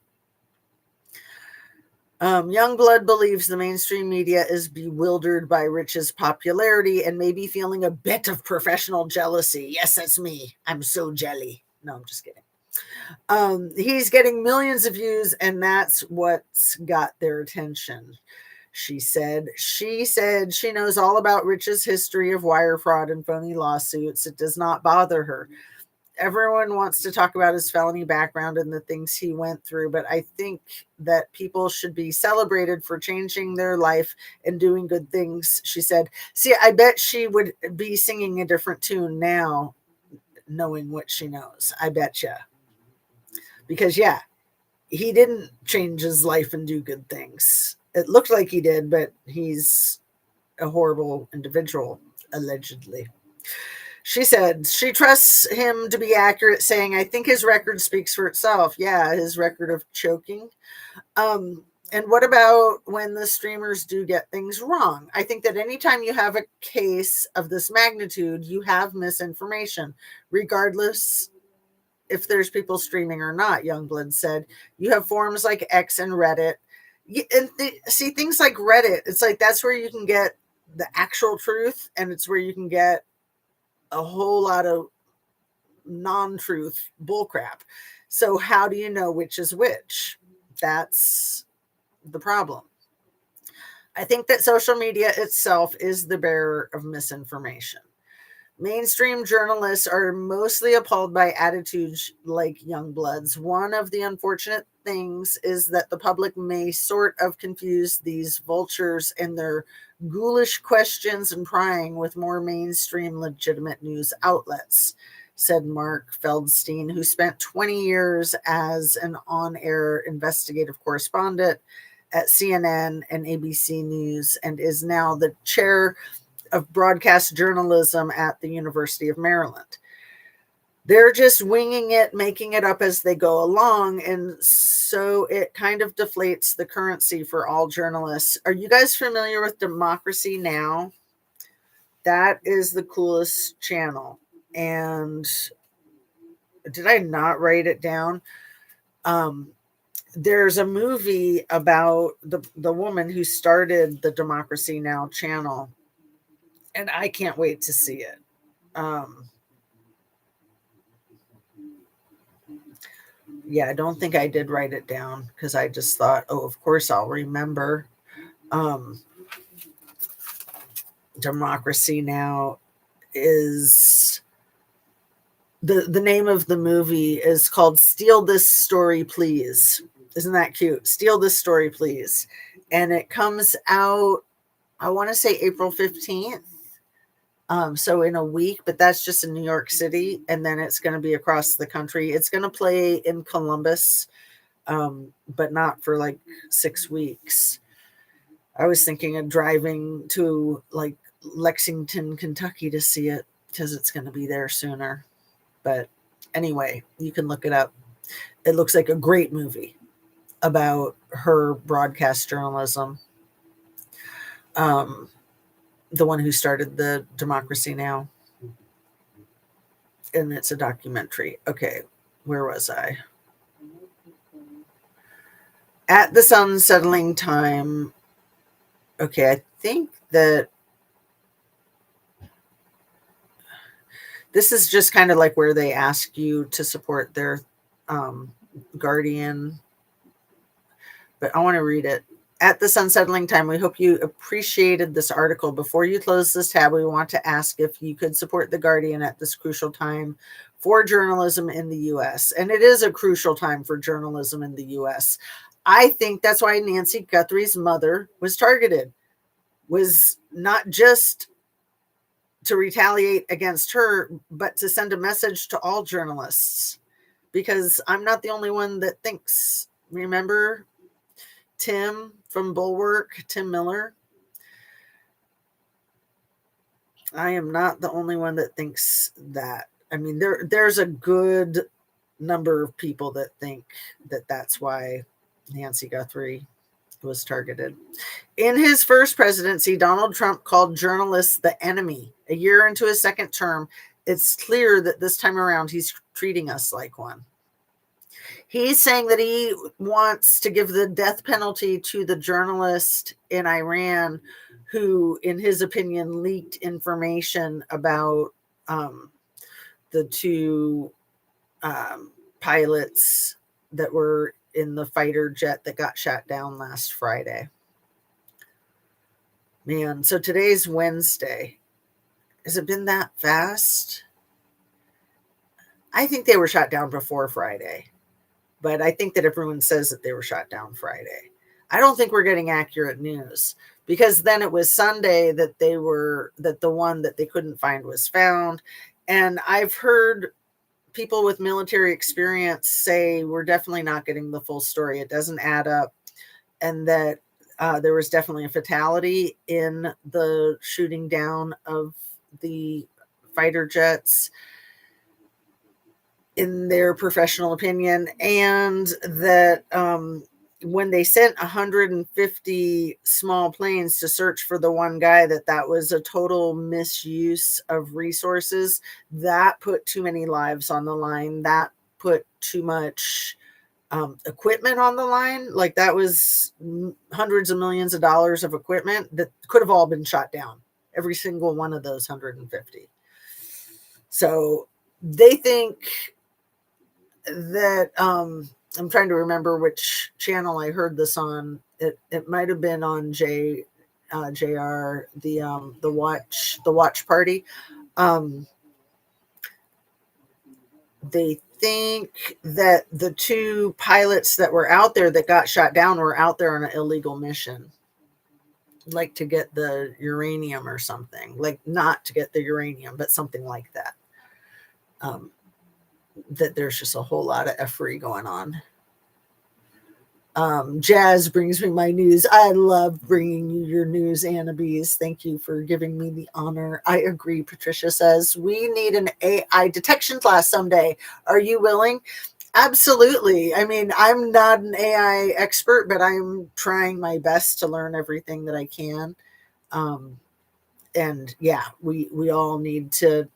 Youngblood believes the mainstream media is bewildered by Rich's popularity and may be feeling a bit of professional jealousy. Yes, that's me. I'm so jelly. No, I'm just kidding. He's getting millions of views, and that's what's got their attention, she said. She said she knows all about Rich's history of wire fraud and phony lawsuits. It does not bother her. Everyone wants to talk about his felony background and the things he went through, but I think that people should be celebrated for changing their life and doing good things, she said. See, I bet she would be singing a different tune now, knowing what she knows. I bet you. Because, yeah, he didn't change his life and do good things. It looked like he did, but he's a horrible individual, allegedly. She said she trusts him to be accurate, saying, I think his record speaks for itself. Yeah, his record of choking. And what about when the streamers do get things wrong? I think that anytime you have a case of this magnitude, you have misinformation, regardless if there's people streaming or not, Youngblood said. You have forums like X and Reddit. And see, things like Reddit, it's like that's where you can get the actual truth, and it's where you can get a whole lot of non-truth bullcrap. So how do you know which is which? That's the problem. I think that social media itself is the bearer of misinformation. Mainstream journalists are mostly appalled by attitudes like Youngblood's. One of the unfortunate things is that the public may sort of confuse these vultures and their ghoulish questions and prying with more mainstream legitimate news outlets, said Mark Feldstein, who spent 20 years as an on-air investigative correspondent at CNN and ABC News and is now the chair of broadcast journalism at the University of Maryland. They're just winging it, making it up as they go along, and so it kind of deflates the currency for all journalists. Are you guys familiar with Democracy Now? That is the coolest channel. And did I not write it down? There's a movie about the woman who started the Democracy Now channel, and I can't wait to see it. Yeah, I don't think I did write it down because I just thought, oh, of course I'll remember. Democracy Now is the name of the movie is called Steal This Story Please. Isn't that cute? Steal This Story Please. And it comes out, I want to say April 15th. So in a week, but that's just in New York City, and then it's going to be across the country. It's going to play in Columbus, but not for like 6 weeks. I was thinking of driving to like Lexington, Kentucky to see it because it's going to be there sooner. But anyway, you can look it up. It looks like a great movie about her broadcast journalism. The one who started the Democracy Now! And it's a documentary. Okay, where was I? At the sun settling time. Okay, I think that this is just kind of like where they ask you to support their guardian. But I want to read it. At the sun settling time, we hope you appreciated this article. Before you close this tab, we want to ask if you could support the Guardian at this crucial time for journalism in the U.S. And it is a crucial time for journalism in the U.S. I think that's why Nancy Guthrie's mother was targeted, was not just to retaliate against her, but to send a message to all journalists, because I'm not the only one that thinks. Remember Tim from Bulwark, Tim Miller? I am not the only one that thinks that. I mean, there's a good number of people that think that that's why Nancy Guthrie was targeted. In his first presidency, Donald Trump called journalists the enemy. A year into his second term, it's clear that this time around he's treating us like one. He's saying that he wants to give the death penalty to the journalist in Iran who, in his opinion, leaked information about the two pilots that were in the fighter jet that got shot down last Friday. Man, so today's Wednesday. Has it been that fast? I think they were shot down before Friday. But I think that everyone says that they were shot down Friday. I don't think we're getting accurate news, because then it was Sunday that the one that they couldn't find was found. And I've heard people with military experience say we're definitely not getting the full story. It doesn't add up. And that there was definitely a fatality in the shooting down of the fighter jets, in their professional opinion, and that when they sent 150 small planes to search for the one guy, that was a total misuse of resources. That put too many lives on the line. That put too much equipment on the line. Like, that was hundreds of millions of dollars of equipment that could have all been shot down. Every single one of those 150. So they think that I'm trying to remember which channel I heard this on. It might have been on JR, the watch party. They think that the two pilots that were out there that got shot down were out there on an illegal mission, like to get the uranium or something, like not to get the uranium, but something like that. That there's just a whole lot of effery going on. Jazz brings me my news. I love bringing you your news, Annabise. Thank you for giving me the honor. I agree, Patricia says. We need an AI detection class someday. Are you willing? Absolutely. I mean, I'm not an AI expert, but I'm trying my best to learn everything that I can. And yeah, we all need to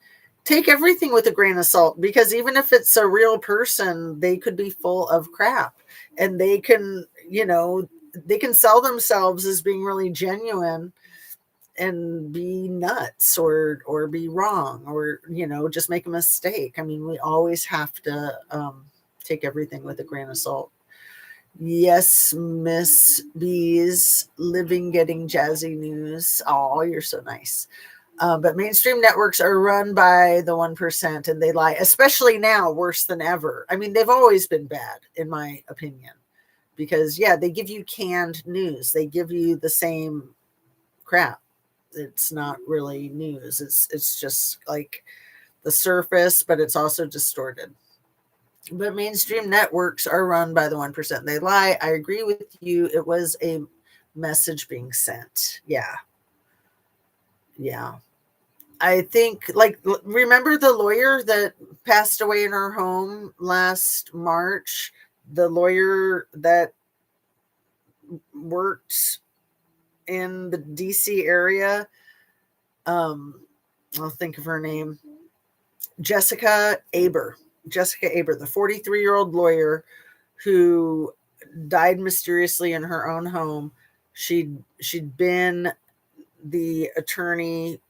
take everything with a grain of salt, because even if it's a real person, they could be full of crap, and they can, they can sell themselves as being really genuine and be nuts or be wrong, or, just make a mistake. I mean, we always have to take everything with a grain of salt. Yes, Miss Bees, living, getting jazzy news. Oh, you're so nice. But mainstream networks are run by the 1%, and they lie, especially now, worse than ever. I mean, they've always been bad, in my opinion, because, yeah, they give you canned news. They give you the same crap. It's not really news. It's just like the surface, but it's also distorted. But mainstream networks are run by the 1%. They lie. I agree with you. It was a message being sent. Yeah. Yeah. I think, like, remember the lawyer that passed away in her home last March? The lawyer that worked in the DC area. I'll think of her name. Jessica Aber. Jessica Aber, the 43-year-old lawyer who died mysteriously in her own home. She'd been the attorney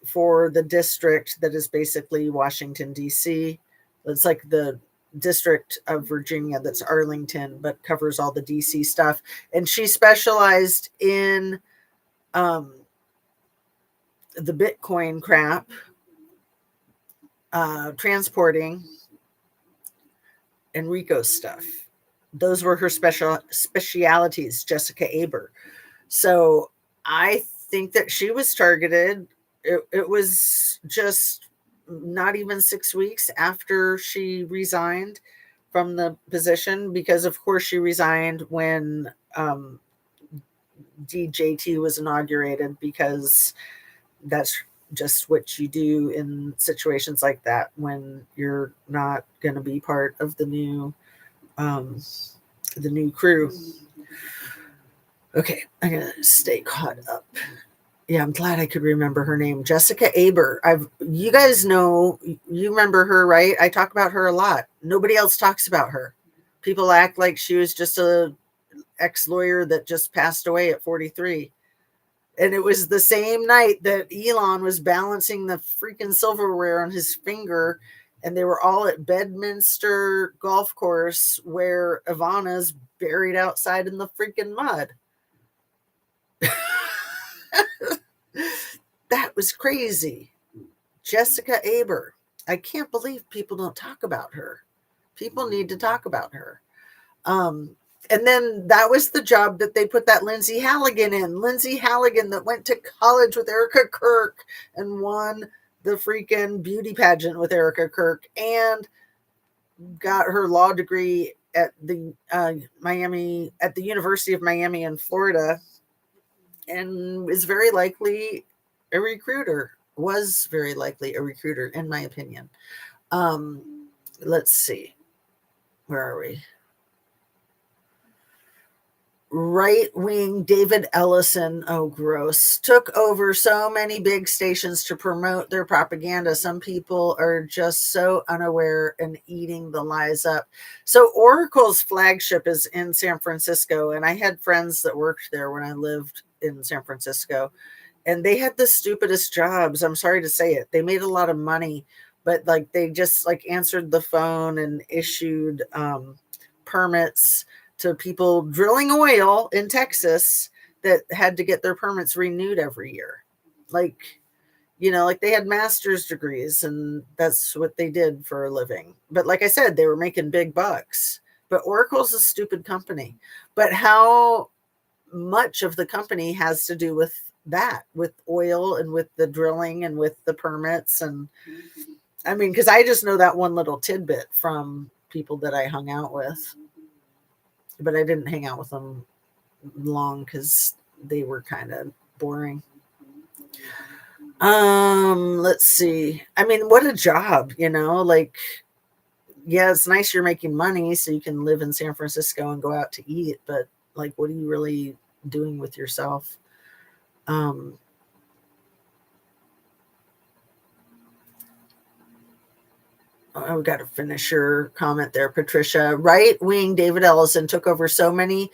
for the district that is basically Washington, D.C. It's like the district of Virginia that's Arlington, but covers all the D.C. stuff. And she specialized in the Bitcoin crap, transporting, and RICO stuff. Those were her specialities, Jessica Aber. So I think that she was targeted. It was just not even 6 weeks after she resigned from the position, because of course she resigned when DJT was inaugurated, because that's just what you do in situations like that when you're not going to be part of the new crew. Okay, I'm gonna stay caught up. Yeah, I'm glad I could remember her name. Jessica Aber. You guys know, you remember her, right? I talk about her a lot. Nobody else talks about her. People act like she was just a ex-lawyer that just passed away at 43. And it was the same night that Elon was balancing the freaking silverware on his finger, and they were all at Bedminster Golf Course where Ivana's buried outside in the freaking mud. That was crazy. Jessica Aber. I can't believe people don't talk about her. People need to talk about her. And then that was the job that they put that Lindsay Halligan in. Lindsay Halligan that went to college with Erica Kirk and won the freaking beauty pageant with Erica Kirk and got her law degree at the University of Miami in Florida, and is very likely a recruiter. Was very likely a recruiter, in my opinion. Let's see. Where are we? Right-wing David Ellison, oh gross, took over so many big stations to promote their propaganda. Some people are just so unaware and eating the lies up. So Oracle's flagship is in San Francisco, and I had friends that worked there when I lived in San Francisco, and they had the stupidest jobs. I'm sorry to say it. They made a lot of money, but like they just like answered the phone and issued permits to people drilling oil in Texas that had to get their permits renewed every year. Like, like they had master's degrees and that's what they did for a living. But like I said, they were making big bucks. But Oracle's a stupid company. But how much of the company has to do with that, with oil and with the drilling and with the permits? And I mean, because I just know that one little tidbit from people that I hung out with. But I didn't hang out with them long because they were kind of boring. Let's see. I mean, what a job, like, yeah, it's nice you're making money so you can live in San Francisco and go out to eat, but like, what are you really doing with yourself? We got to finish your comment there, Patricia. Right-wing David Ellison took over so many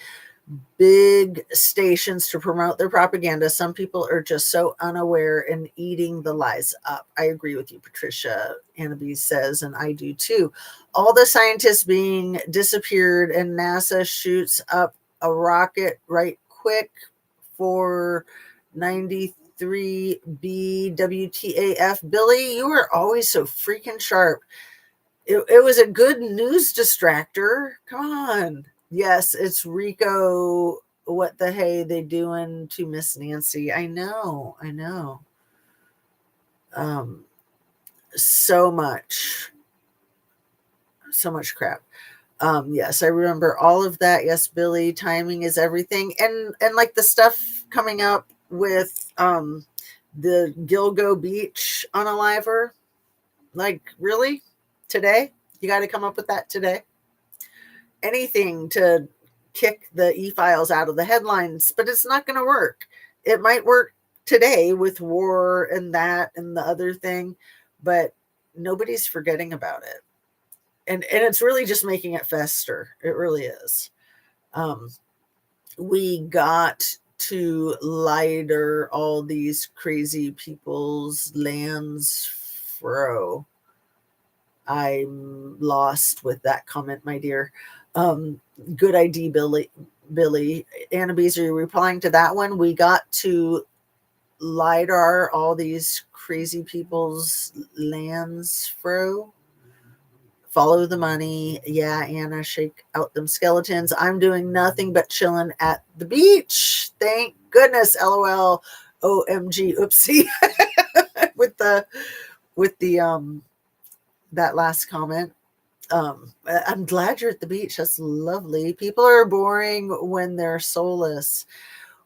big stations to promote their propaganda. Some people are just so unaware and eating the lies up. I agree with you, Patricia. Annabee says, and I do too. All the scientists being disappeared, and NASA shoots up a rocket right quick for 93 3B WTAF. Billy, you are always so freaking sharp. It was a good news distractor. Come on. Yes, it's Rico. What the hey they doing to Miss Nancy? I know. So much crap. Yes, I remember all of that. Yes, Billy, timing is everything. And like the stuff coming up with the Gilgo Beach unaliver. Like, really? Today? You got to come up with that today? Anything to kick the e-files out of the headlines, but it's not going to work. It might work today with war and that and the other thing, but nobody's forgetting about it. And it's really just making it fester. It really is. We got to lighter all these crazy people's lands fro. I'm lost with that comment, my dear. Good idea, Billy. Anna Bees, are you replying to that one? We got to lidar all these crazy people's lands fro. Follow the money. Yeah, Anna, shake out them skeletons. I'm doing nothing but chilling at the beach. Thank goodness. LOL. OMG. Oopsie. with the that last comment. I'm glad you're at the beach. That's lovely. People are boring when they're soulless.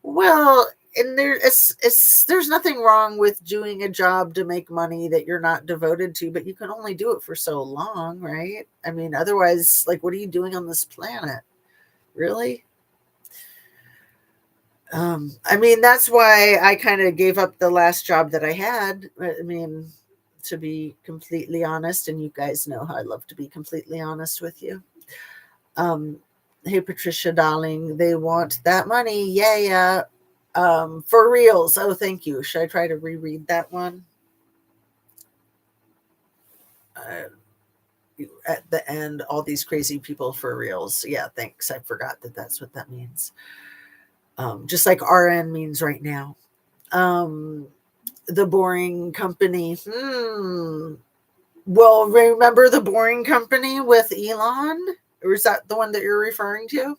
Well, and there's nothing wrong with doing a job to make money that you're not devoted to, but you can only do it for so long, right? I mean, otherwise, like, what are you doing on this planet? Really? I mean, that's why I kind of gave up the last job that I had. I mean, to be completely honest, and you guys know how I love to be completely honest with you. Hey, Patricia, darling, they want that money. Yeah. For reals. Oh, thank you. Should I try to reread that one? At the end, all these crazy people for reals. Yeah, thanks. I forgot that that's what that means. Just like RN means right now. The Boring Company. Well, remember the Boring Company with Elon? Or is that the one that you're referring to?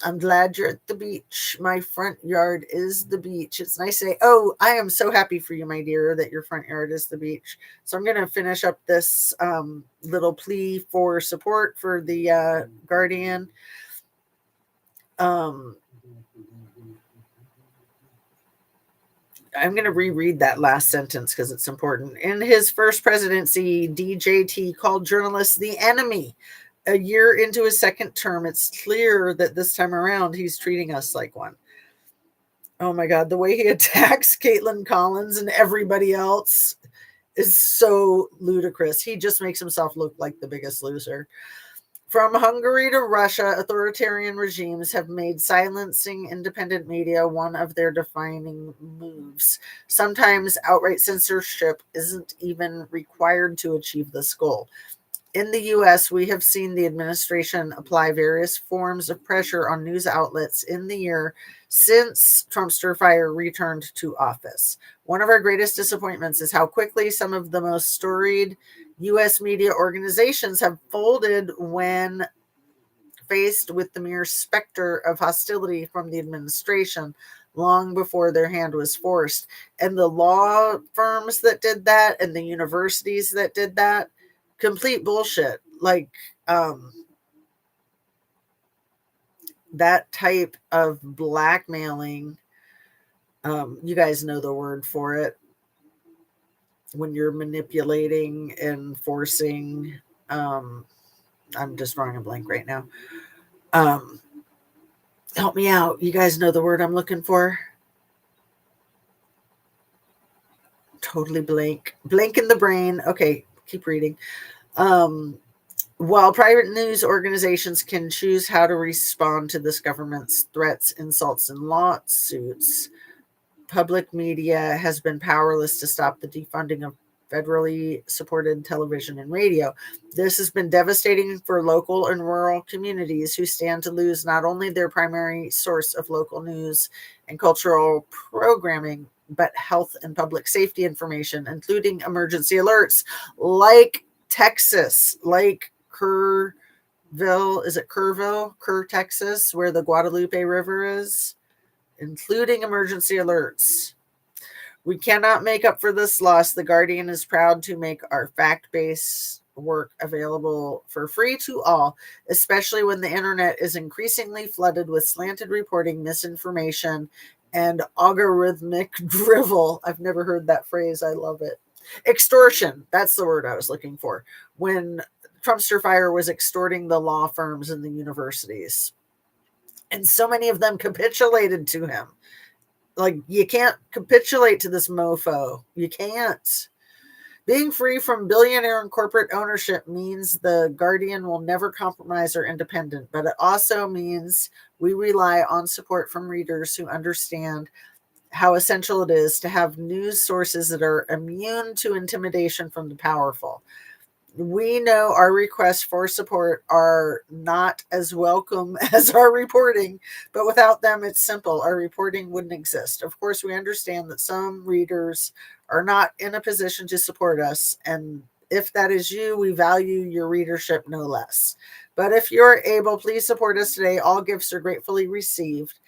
I'm glad you're at the beach. My front yard is the beach. It's nice to say, oh, I am so happy for you, my dear, that your front yard is the beach. So I'm going to finish up this little plea for support for the Guardian. I'm going to reread that last sentence because it's important. In his first presidency, DJT called journalists the enemy. A year into his second term, it's clear that this time around he's treating us like one. Oh my God, the way he attacks Caitlin Collins and everybody else is so ludicrous. He just makes himself look like the biggest loser. From Hungary to Russia, authoritarian regimes have made silencing independent media one of their defining moves. Sometimes outright censorship isn't even required to achieve this goal. In the U.S., we have seen the administration apply various forms of pressure on news outlets in the year since Trumpster fire returned to office. One of our greatest disappointments is how quickly some of the most storied U.S. media organizations have folded when faced with the mere specter of hostility from the administration long before their hand was forced. And the law firms that did that and the universities that did that, complete bullshit. Like that type of blackmailing, you guys know the word for it, when you're manipulating and forcing. I'm just drawing a blank right now. Help me out. You guys know the word I'm looking for. Totally blank in the brain. Okay, keep reading. While private news organizations can choose how to respond to this government's threats, insults, and lawsuits, public media has been powerless to stop the defunding of federally supported television and radio. This has been devastating for local and rural communities who stand to lose not only their primary source of local news and cultural programming, but health and public safety information, including emergency alerts like Texas, like Kerrville, is it Kerr, Texas, where the Guadalupe River is, including emergency alerts. We cannot make up for this loss. The Guardian is proud to make our fact-based work available for free to all, especially when the internet is increasingly flooded with slanted reporting, misinformation, and algorithmic drivel. I've never heard that phrase. I love it. Extortion. That's the word I was looking for. When Trumpster Fire was extorting the law firms and the universities. And so many of them capitulated to him. Like, you can't capitulate to this mofo. You can't. Being free from billionaire and corporate ownership means the Guardian will never compromise our independence, but it also means we rely on support from readers who understand how essential it is to have news sources that are immune to intimidation from the powerful. We know our requests for support are not as welcome as our reporting, but without them, it's simple. Our reporting wouldn't exist. Of course, we understand that some readers are not in a position to support us, and if that is you, we value your readership no less. But if you're able, please support us today. All gifts are gratefully received,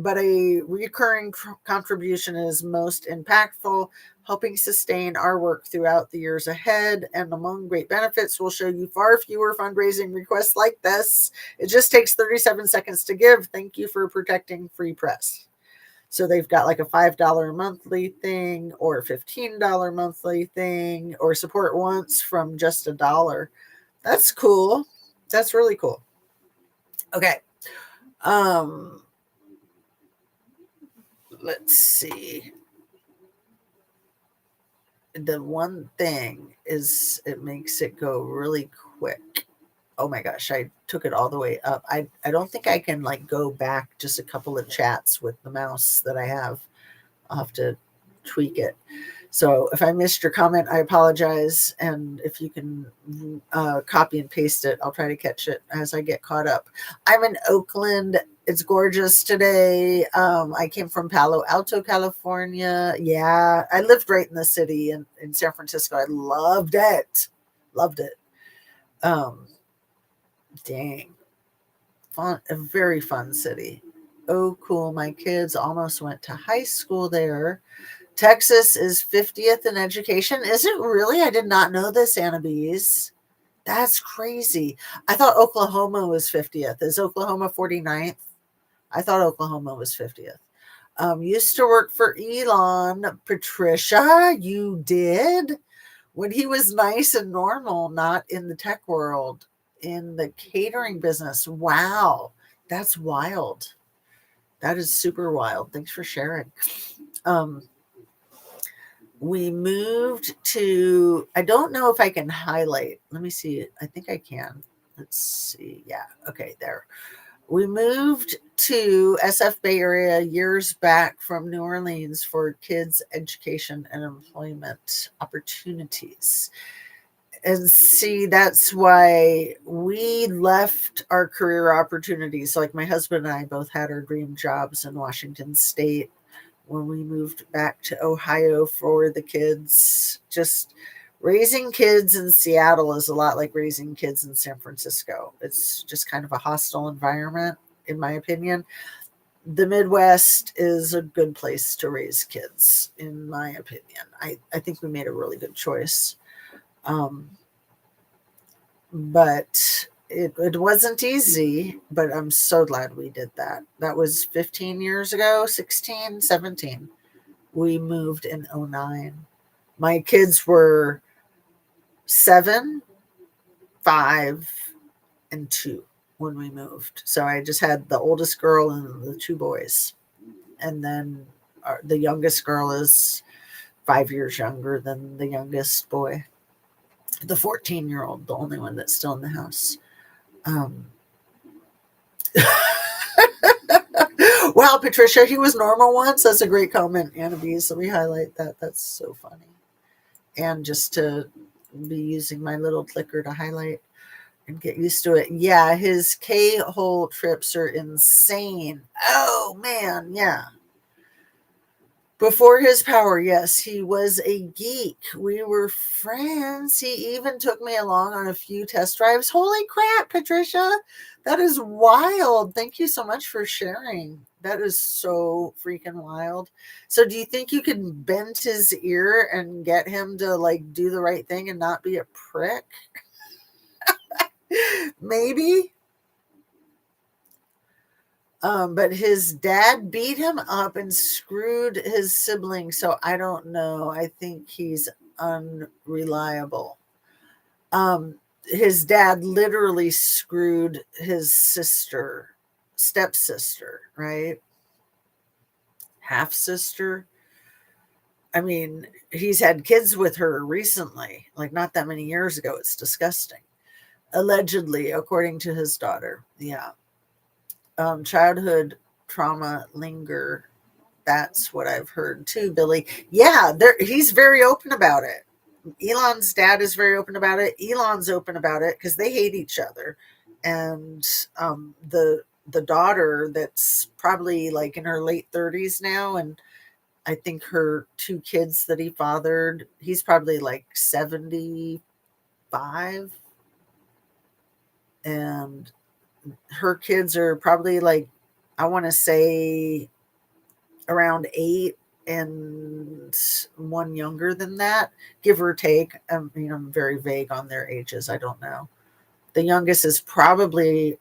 but a recurring contribution is most impactful, helping sustain our work throughout the years ahead. And among great benefits, we'll show you far fewer fundraising requests like this. It just takes 37 seconds to give. Thank you for protecting free press. So they've got like a $5 monthly thing or $15 monthly thing, or support once from just $1. That's cool. That's really cool. Okay. Let's see. The one thing is it makes it go really quick. Oh my gosh, I took it all the way up. I don't think I can like go back just a couple of chats with the mouse that I have. I'll have to tweak it. So if I missed your comment, I apologize. And if you can copy and paste it, I'll try to catch it as I get caught up. I'm in Oakland. It's gorgeous today. I came from Palo Alto, California. Yeah, I lived right in the city in San Francisco. I loved it. Loved it. Dang. Fun, a very fun city. Oh, cool. My kids almost went to high school there. Texas is 50th in education. Is it really? I did not know this, Anna Bees. That's crazy. I thought Oklahoma was 50th. Is Oklahoma 49th? I thought Oklahoma was 50th. Used to work for Elon. Patricia, you did? When he was nice and normal, not in the tech world, in the catering business. Wow. That's wild. That is super wild. Thanks for sharing. We moved to, I don't know if I can highlight. Let me see. I think I can. Let's see. Yeah. Okay. There. We moved to SF Bay Area years back from New Orleans for kids' education and employment opportunities. And see, that's why we left our career opportunities. Like my husband and I both had our dream jobs in Washington State when we moved back to Ohio for the kids. Just raising kids in Seattle is a lot like raising kids in San Francisco. It's just kind of a hostile environment, in my opinion. The Midwest is a good place to raise kids, in my opinion. I think we made a really good choice. But it wasn't easy, but I'm so glad we did that. That was 15 years ago, 16, 17. We moved in 2009. My kids were 7, 5, and 2 when we moved. So I just had the oldest girl and the 2 boys. And then the youngest girl is 5 years younger than the youngest boy. The 14-year-old, the only one that's still in the house. Wow, Patricia, he was normal once. That's a great comment, Anna Bees. Let me highlight that. That's so funny. and just to be using my little clicker to highlight and get used to it. Yeah, his K-hole trips are insane. Oh man, yeah. Before his power, yes, he was a geek. We were friends. He even took me along on a few test drives. Holy crap, Patricia. That is wild. Thank you so much for sharing. That is so freaking wild. So do you think you can bend his ear and get him to like do the right thing and not be a prick? Maybe. But his dad beat him up and screwed his sibling. So I don't know. I think he's unreliable. His dad literally screwed his sister, stepsister, right? Half sister. I mean, he's had kids with her recently, like not that many years ago. It's disgusting. Allegedly, according to his daughter. Yeah. Childhood trauma linger. That's what I've heard too, Billy. Yeah, he's very open about it. Elon's dad is very open about it. Elon's open about it because they hate each other. And the daughter that's probably like in her late 30s now, and I think her two kids that he fathered, he's probably like 75, and her kids are probably like, I want to say around 8 and one younger than that, give or take. I mean, I'm very vague on their ages. I don't know. The youngest is probably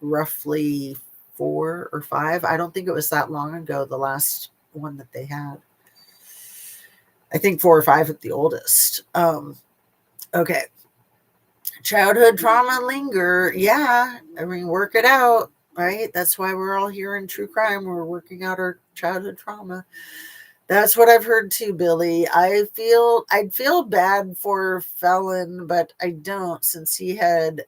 roughly 4 or 5. I don't think it was that long ago, the last one that they had. I think 4 or 5 at the oldest. Okay. Childhood trauma linger. Yeah. I mean, work it out, right? That's why we're all here in true crime. We're working out our childhood trauma. That's what I've heard too, Billy. I'd feel bad for Felon, but I don't, since he had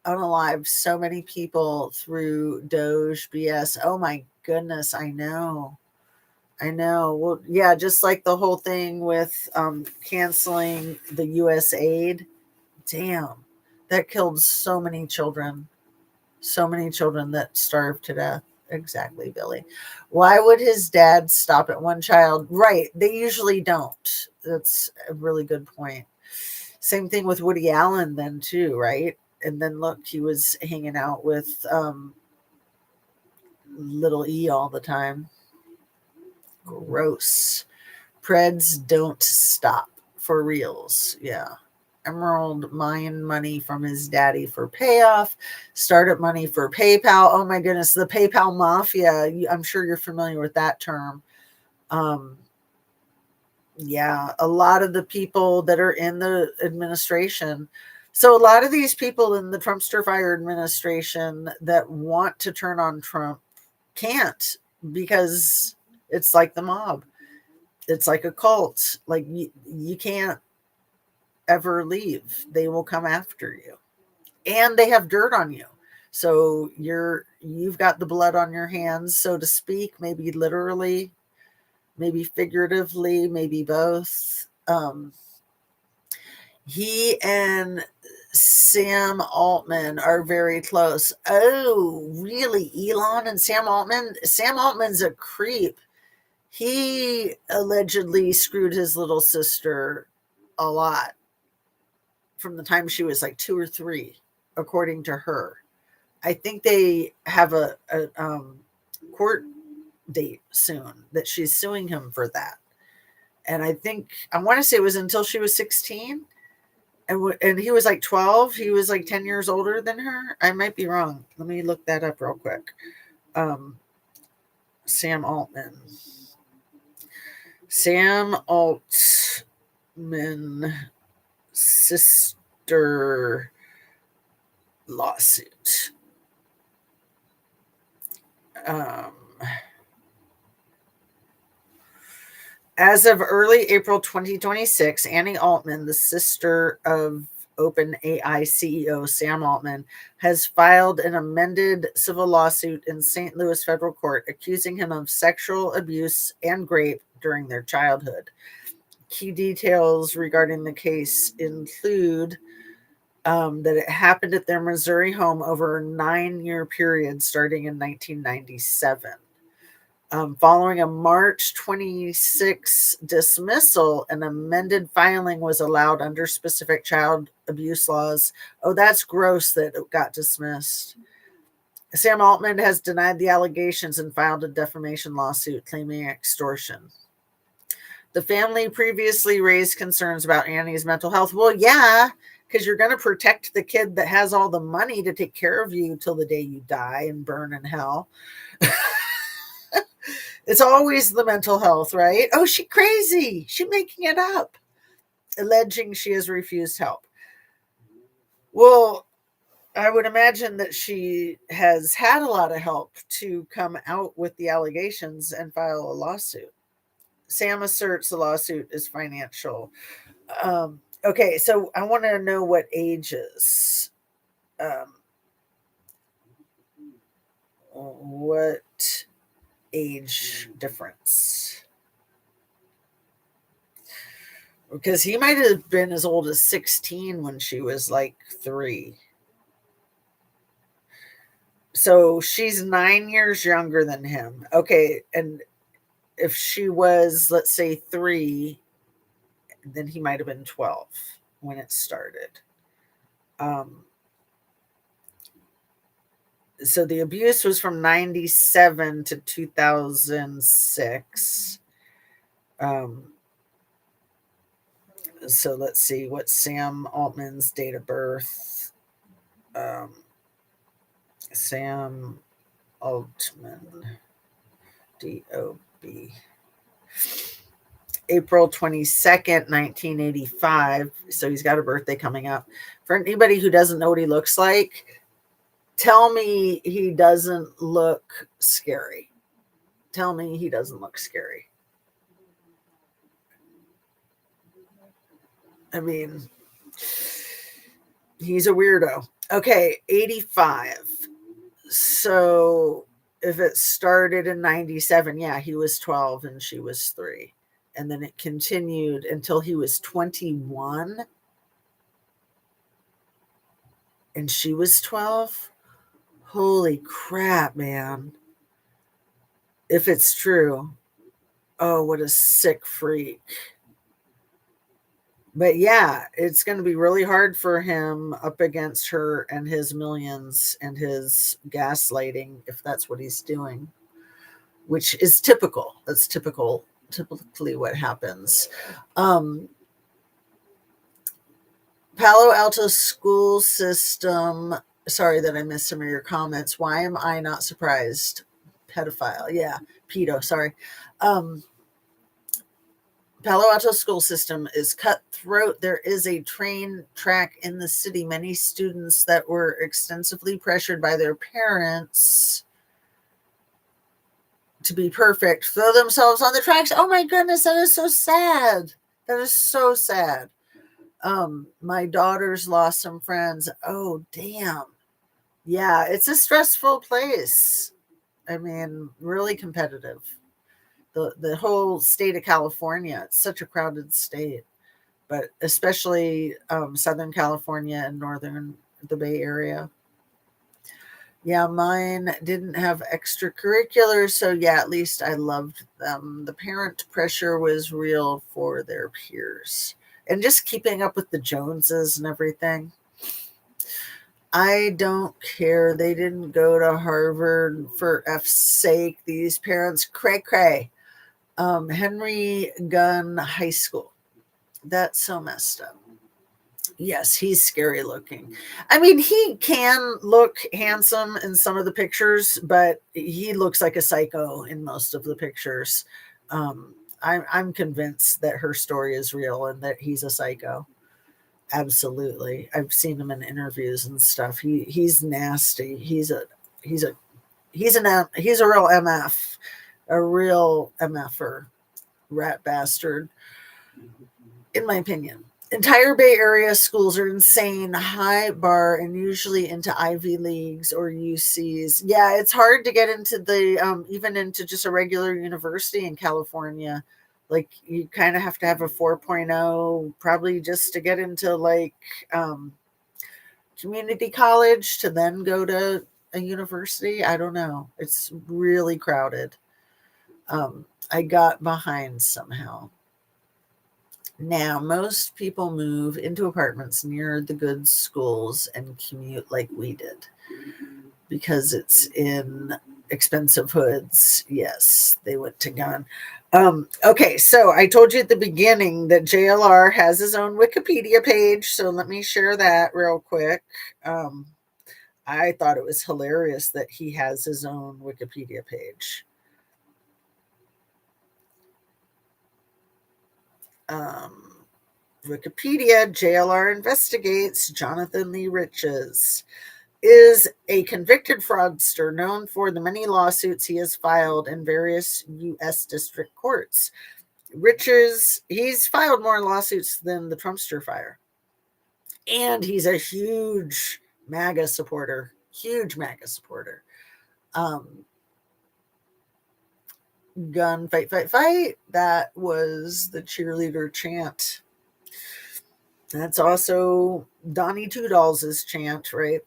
unalived so many people through Doge BS. Oh my goodness, I know. Well, yeah, just like the whole thing with canceling the US aid. Damn, that killed so many children. So many children that starved to death. Exactly, Billy. Why would his dad stop at one child? Right. They usually don't. That's a really good point. Same thing with Woody Allen then too, right? And then look, he was hanging out with little E all the time. Gross. Preds don't stop for reals. Yeah. Emerald mined money from his daddy for payoff, startup money for PayPal. Oh my goodness, the PayPal mafia. I'm sure you're familiar with that term. Yeah, a lot of the people that are in the administration. So a lot of these people in the Trumpster fire administration that want to turn on Trump can't, because it's like the mob. It's like a cult. Like you can't ever leave. They will come after you. And they have dirt on you. So you've got the blood on your hands, so to speak, maybe literally, maybe figuratively, maybe both. He and Sam Altman are very close. Oh, really? Elon and Sam Altman? Sam Altman's a creep. He allegedly screwed his little sister a lot from the time she was like 2 or 3, according to her. I think they have a court date soon that she's suing him for that. And I want to say it was until she was 16. And he was like 12. He was like 10 years older than her. I might be wrong. Let me look that up real quick. Sam Altman. Sam Altman sister lawsuit. As of early April 2026, Annie Altman, the sister of OpenAI CEO Sam Altman, has filed an amended civil lawsuit in St. Louis federal court accusing him of sexual abuse and rape during their childhood. Key details regarding the case include that it happened at their Missouri home over a 9-year period starting in 1997. Following a March 26 dismissal, an amended filing was allowed under specific child abuse laws. Oh, that's gross that it got dismissed. Sam Altman has denied the allegations and filed a defamation lawsuit claiming extortion. The family previously raised concerns about Annie's mental health. Well, yeah, because you're going to protect the kid that has all the money to take care of you till the day you die and burn in hell. It's always the mental health, right? Oh, she's crazy. She's making it up, alleging she has refused help. Well, I would imagine that she has had a lot of help to come out with the allegations and file a lawsuit. Sam asserts the lawsuit is financial. Okay, so I want to know what ages. What age difference? Because he might have been as old as 16 when she was like 3. So she's 9 years younger than him. Okay, and if she was, let's say, 3, then he might have been 12 when it started. So the abuse was from 97 to 2006. So let's see, what's Sam Altman's date of birth? Sam Altman, D-O-B. April 22nd, 1985. So he's got a birthday coming up. For anybody who doesn't know what he looks like, tell me he doesn't look scary. Tell me he doesn't look scary. I mean, he's a weirdo. Okay, 85. So if it started in 97, yeah, he was 12 and she was 3. And then it continued until he was 21 and she was 12. Holy crap, man. If it's true. Oh, what a sick freak. But yeah, it's going to be really hard for him up against her and his millions and his gaslighting, if that's what he's doing, which is typical. That's typically what happens. Palo Alto school system. Sorry that I missed some of your comments. Why am I not surprised? Pedophile. Yeah. Pedo. Sorry. Palo Alto school system is cutthroat. There is a train track in the city. Many students that were extensively pressured by their parents to be perfect throw themselves on the tracks. Oh my goodness, that is so sad. That is so sad. My daughter's lost some friends. Oh, damn. Yeah, it's a stressful place. I mean, really competitive. The whole state of California, it's such a crowded state, but especially Southern California and the Bay Area. Yeah, mine didn't have extracurriculars, so yeah, at least I loved them. The parent pressure was real for their peers and just keeping up with the Joneses and everything. I don't care. They didn't go to Harvard for F's sake. These parents, cray cray. Henry Gunn High School. That's so messed up. Yes, he's scary looking. I mean, he can look handsome in some of the pictures, but he looks like a psycho in most of the pictures. I'm convinced that her story is real and that he's a psycho. Absolutely. I've seen him in interviews and stuff. He's nasty. He's a real MF. A real MFer, rat bastard, in my opinion. Entire Bay Area schools are insane, high bar, and usually into Ivy Leagues or UCs. Yeah, it's hard to get into even into just a regular university in California. Like, you kind of have to have a 4.0 probably just to get into like community college to then go to a university. I don't know. It's really crowded. I got behind somehow. Now, most people move into apartments near the good schools and commute like we did because it's in expensive hoods. Yes, they went to gun. Okay, so I told you at the beginning that JLR has his own Wikipedia page. So let me share that real quick. Um, I thought it was hilarious that he has his own Wikipedia page. Wikipedia, JLR investigates Jonathan Lee Riches is a convicted fraudster known for the many lawsuits he has filed in various U.S. district courts. Riches, he's filed more lawsuits than the Trumpster fire. And he's a huge MAGA supporter. Huge MAGA supporter. Gun, fight, fight, fight. That was the cheerleader chant. That's also Donnie Two Dolls' chant, right?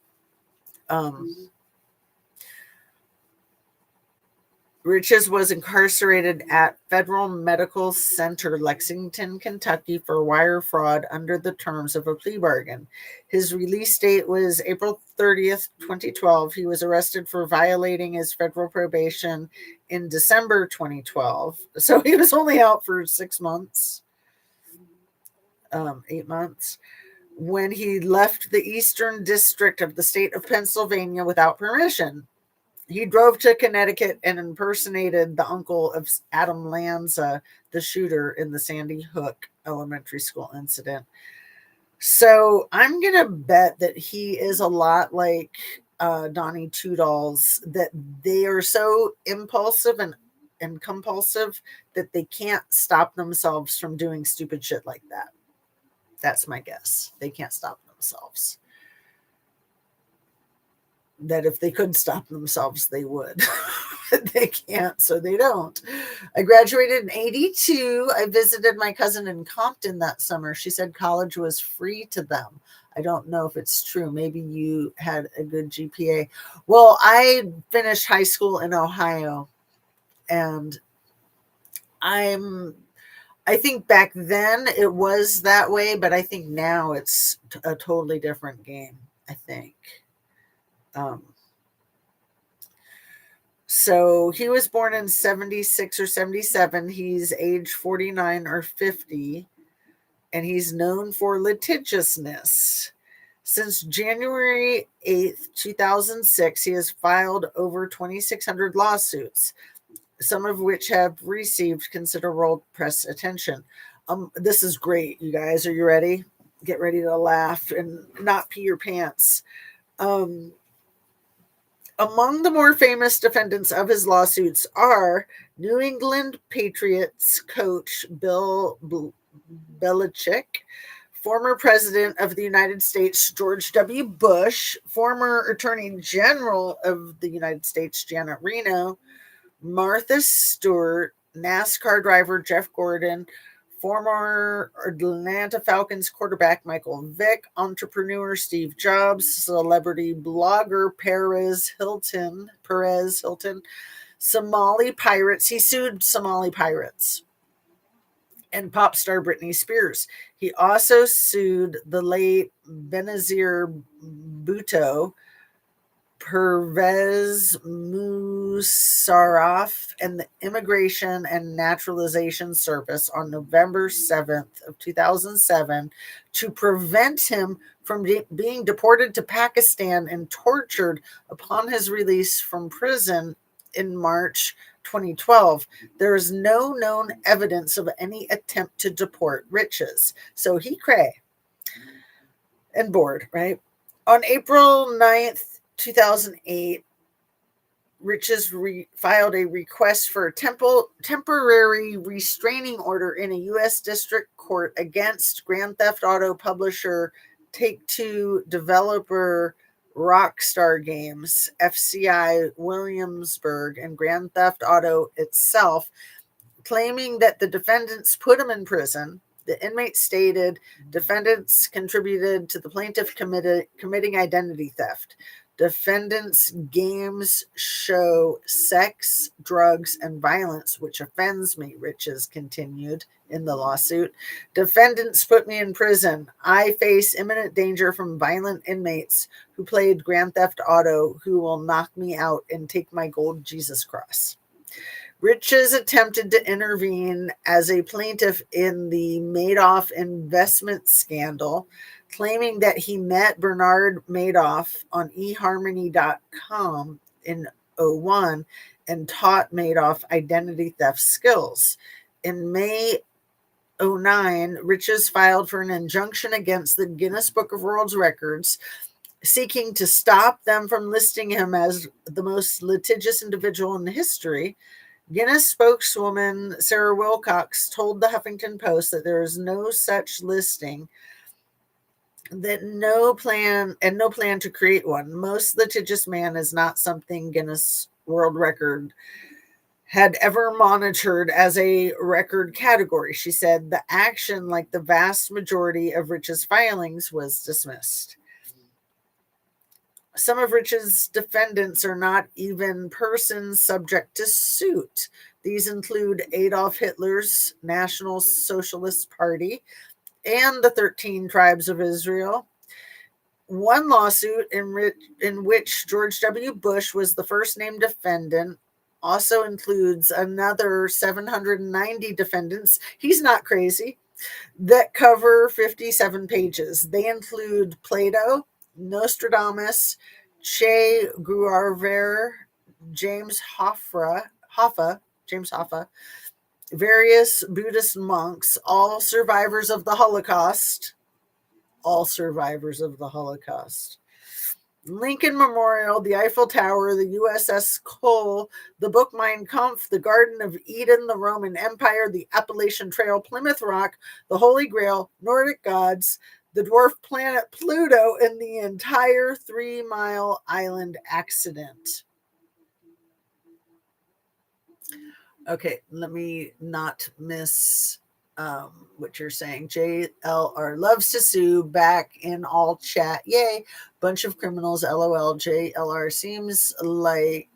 Riches was incarcerated at Federal Medical Center, Lexington, Kentucky, for wire fraud under the terms of a plea bargain. His release date was April 30th, 2012. He was arrested for violating his federal probation in December 2012. So he was only out for 6 months, 8 months, when he left the Eastern District of the state of Pennsylvania without permission. He drove to Connecticut and impersonated the uncle of Adam Lanza, the shooter in the Sandy Hook elementary school incident. So I'm going to bet that he is a lot like Donnie Two Dolls, that they are so impulsive and compulsive that they can't stop themselves from doing stupid shit like that. That's my guess. They can't stop themselves. That if they could stop themselves, they would. They can't, so they don't. I graduated in 82. I visited my cousin in Compton that summer. She said college was free to them. I don't know if it's true. Maybe you had a good GPA. Well, I finished high school in Ohio, and I think back then it was that way, but I think now it's a totally different game, I think. So he was born in 76 or 77. He's age 49 or 50, and he's known for litigiousness. Since January 8th, 2006, he has filed over 2,600 lawsuits, some of which have received considerable press attention. This is great, you guys. Are you ready? Get ready to laugh and not pee your pants. Among the more famous defendants of his lawsuits are New England Patriots coach Bill Belichick, former president of the United States George W. Bush, former Attorney General of the United States Janet Reno, Martha Stewart, NASCAR driver Jeff Gordon, former Atlanta Falcons quarterback Michael Vick, entrepreneur Steve Jobs, celebrity blogger Perez Hilton, Somali pirates. He sued Somali pirates, and pop star Britney Spears. He also sued the late Benazir Bhutto, Pervez Musharraf, and the Immigration and Naturalization Service on November 7th of 2007 to prevent him from being deported to Pakistan and tortured upon his release from prison in March 2012. There is no known evidence of any attempt to deport Riches. So he cray and bored, right? On April 9th, 2008, Riches filed a request for a temporary restraining order in a U.S. District Court against Grand Theft Auto publisher Take-Two developer Rockstar Games, FCI Williamsburg, and Grand Theft Auto itself claiming that the defendants put him in prison. The inmate stated defendants contributed to the plaintiff committing identity theft. Defendants' games show sex, drugs, and violence, which offends me, Riches continued in the lawsuit. Defendants put me in prison. I face imminent danger from violent inmates who played Grand Theft Auto who will knock me out and take my gold Jesus cross. Riches attempted to intervene as a plaintiff in the Madoff investment scandal, claiming that he met Bernard Madoff on eHarmony.com in 2001 and taught Madoff identity theft skills. In May 2009, Riches filed for an injunction against the Guinness Book of World Records, seeking to stop them from listing him as the most litigious individual in history. Guinness spokeswoman Sarah Wilcox told the Huffington Post that there is no such listing, that no plan to create one. Most litigious man is not something Guinness World Record had ever monitored as a record category. She said the action, like the vast majority of Rich's filings, was dismissed. Some of Rich's defendants are not even persons subject to suit. These include Adolf Hitler's National Socialist Party and the 13 Tribes of Israel. One lawsuit in which George W. Bush was the first named defendant also includes another 790 defendants. He's not crazy. That cover 57 pages. They include Plato, Nostradamus, Che Guevara, James Hoffa, various Buddhist monks, all survivors of the Holocaust. Lincoln Memorial, the Eiffel Tower, the USS Cole, the book Mein Kampf, the Garden of Eden, the Roman Empire, the Appalachian Trail, Plymouth Rock, the Holy Grail, Nordic gods, the dwarf planet Pluto, and the entire 3 Mile Island accident. Okay, let me not miss what you're saying. JLR loves to sue, back in all chat. Yay. Bunch of criminals. LOL. JLR seems like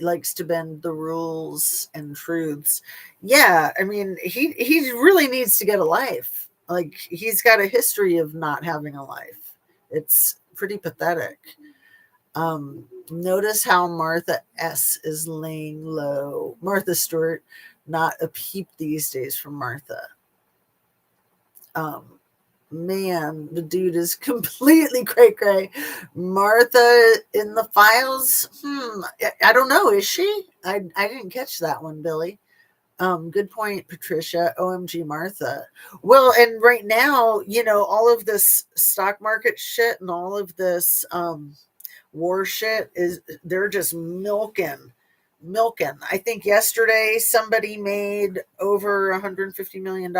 likes to bend the rules and truths. Yeah, I mean, he really needs to get a life. Like, he's got a history of not having a life. It's pretty pathetic. Notice how Martha S. is laying low. Martha Stewart, not a peep these days from Martha. Man, the dude is completely cray-cray. Martha in the files? I don't know. Is she? I didn't catch that one, Billy. Good point, Patricia. OMG, Martha. Well, and right now, all of this stock market shit and all of this war shit they're just milking. I think yesterday somebody made over $150 million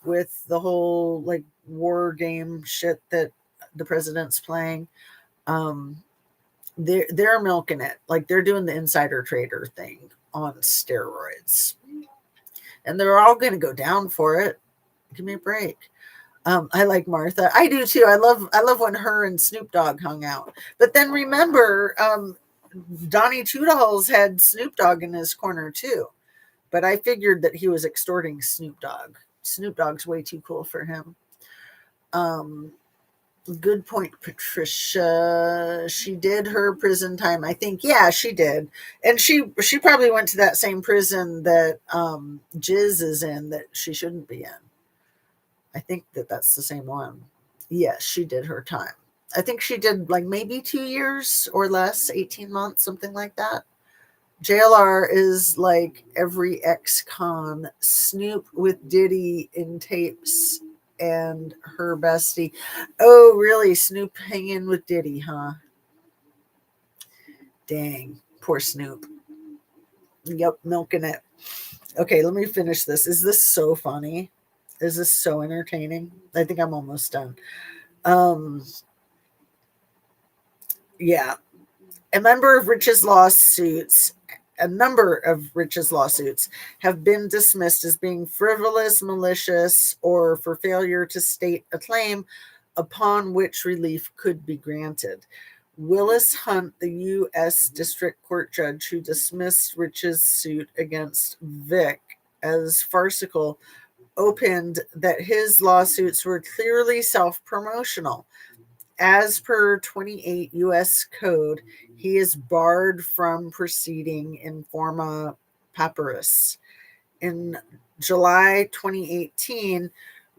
with the whole like war game shit that the president's playing. They're milking it. Like, they're doing the insider trader thing on steroids, and they're all going to go down for it. Give me a break. I like Martha. I do too. I love when her and Snoop Dogg hung out. But then remember, Donnie Toodles had Snoop Dogg in his corner too. But I figured that he was extorting Snoop Dogg. Snoop Dogg's way too cool for him. Good point, Patricia. She did her prison time, I think. Yeah, she did. And she probably went to that same prison that Jizz is in that she shouldn't be in. I think that's the same one. Yes, she did her time. I think she did like maybe 2 years or less, 18 months, something like that. JLR is like every ex-con. Snoop with Diddy in tapes and her bestie. Oh, really? Snoop hanging with Diddy, huh? Dang, poor Snoop. Yep, milking it. Okay, let me finish this. Is this so funny? Is this so entertaining? I think I'm almost done. Yeah. A member of Rich's lawsuits a number of Rich's lawsuits have been dismissed as being frivolous, malicious, or for failure to state a claim upon which relief could be granted. Willis Hunt, the U.S. District Court judge who dismissed Rich's suit against Vick as farcical, opened that his lawsuits were clearly self-promotional. As per 28 U.S. Code, he is barred from proceeding in forma pauperis. In July 2018,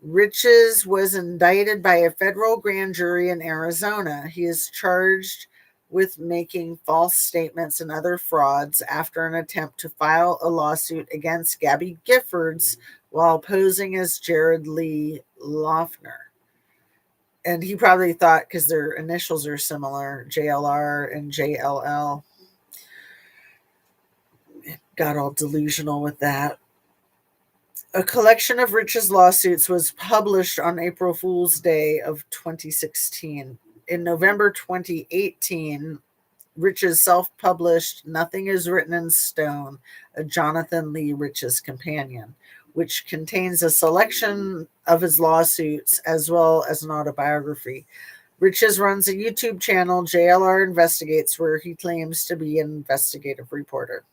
Riches was indicted by a federal grand jury in Arizona. He is charged with making false statements and other frauds after an attempt to file a lawsuit against Gabby Giffords while posing as Jared Lee Loughner. And he probably thought, because their initials are similar, JLR and JLL, got all delusional with that. A collection of Rich's lawsuits was published on April Fool's Day of 2016. In November 2018, Rich's self-published Nothing is Written in Stone, a Jonathan Lee Rich's companion, which contains a selection of his lawsuits as well as an autobiography. Rich's runs a YouTube channel, JLR Investigates, where he claims to be an investigative reporter.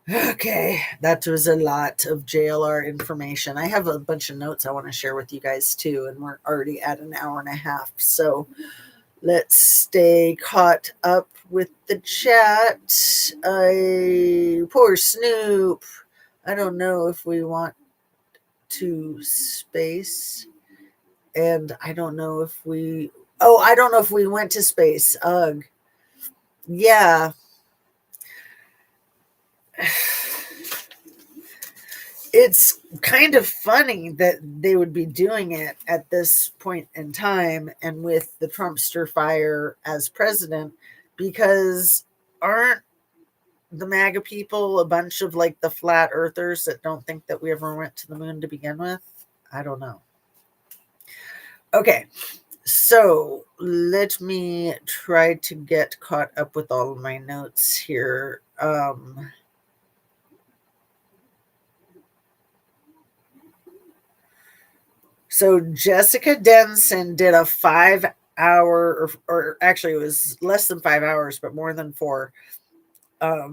Okay, that was a lot of JLR information. I have a bunch of notes I want to share with you guys too, and we're already at an hour and a half. So let's stay caught up with the chat. Poor Snoop. I don't know if we want to space. And I don't know if we... Oh, I don't know if we went to space. Ugh. Yeah. It's kind of funny that they would be doing it at this point in time and with the Trumpster fire as president, because aren't the MAGA people a bunch of like the flat earthers that don't think that we ever went to the moon to begin with? I don't know. Okay, so let me try to get caught up with all of my notes here. So Jessica Denson did a 5-hour, or actually it was less than 5 hours, but more than 4,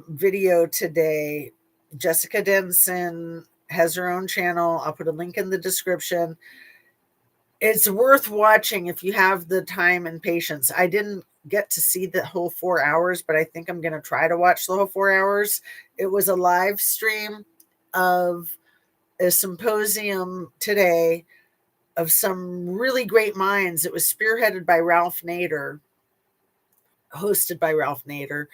video today. Jessica Denson has her own channel. I'll put a link in the description. It's worth watching if you have the time and patience. I didn't get to see the whole 4 hours, but I think I'm going to try to watch the whole 4 hours. It was a live stream of a symposium today of some really great minds. It was spearheaded by Ralph Nader, hosted by Ralph Nader,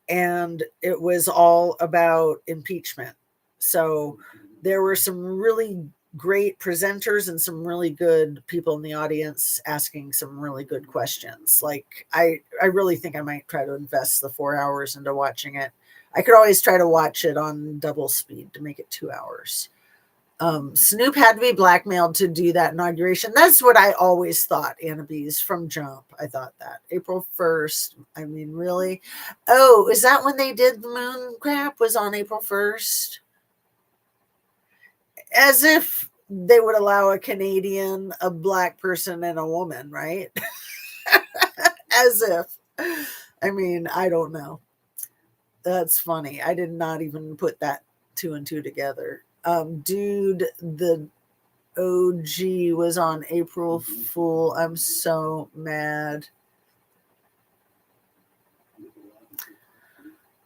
and it was all about impeachment. So there were some really great presenters and some really good people in the audience asking some really good questions. Like I really think I might try to invest the 4 hours into watching it. I could always try to watch it on double speed to make it 2 hours. Snoop had to be blackmailed to do that inauguration. That's what I always thought, Annabees, from jump. I thought that. April 1st. I mean, really? Oh, is that when they did the moon crap? Was on April 1st? As if they would allow a Canadian, a black person, and a woman, right? As if. I mean, I don't know. That's funny. I did not even put that 2 and 2 together. Dude, the OG was on April Fool. I'm so mad.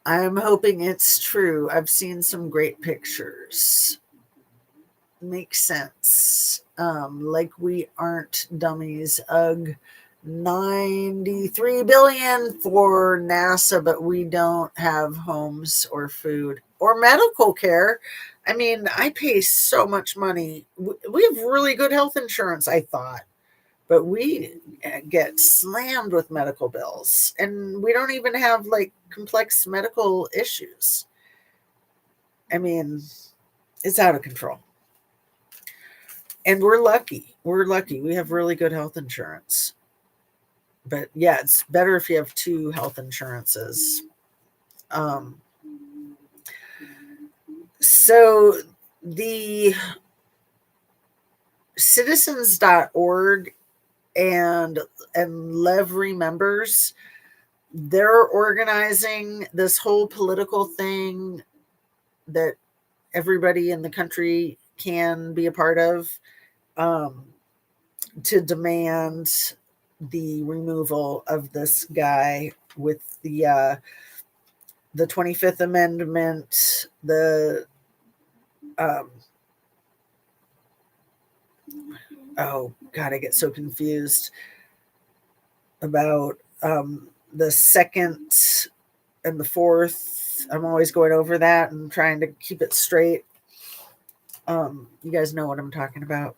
I'm hoping it's true. I've seen some great pictures. Makes sense. Like we aren't dummies. Ugh. 93 billion for NASA, but we don't have homes or food or medical care. I mean, I pay so much money. We have really good health insurance, I thought, but we get slammed with medical bills, and we don't even have like complex medical issues. I mean, it's out of control. And we're lucky. We're lucky. We have really good health insurance. But yeah, it's better if you have 2 health insurances. So the citizens.org and Lev Remembers, they're organizing this whole political thing that everybody in the country can be a part of, to demand the removal of this guy with the 25th Amendment, the oh God, I get so confused about the second and the fourth. I'm always going over that and trying to keep it straight. You guys know what I'm talking about.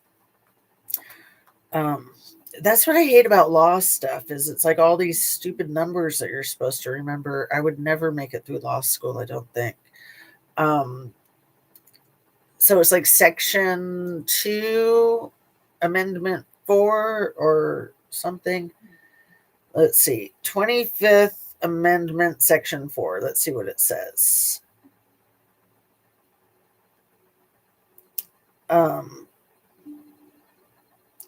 That's what I hate about law stuff, is it's like all these stupid numbers that you're supposed to remember. I would never make it through law school, I don't think. So it's like Section 2, Amendment 4 or something. Let's see. 25th Amendment, Section 4. Let's see what it says.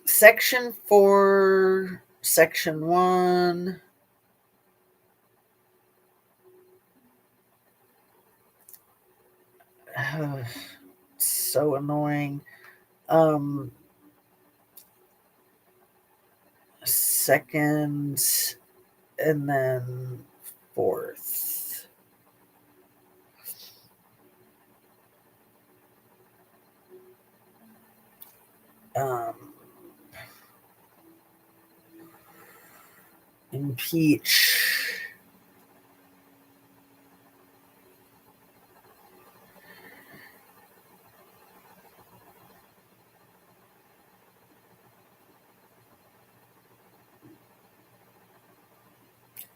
Section 4, Section 1. So annoying. Second and then fourth. Impeach.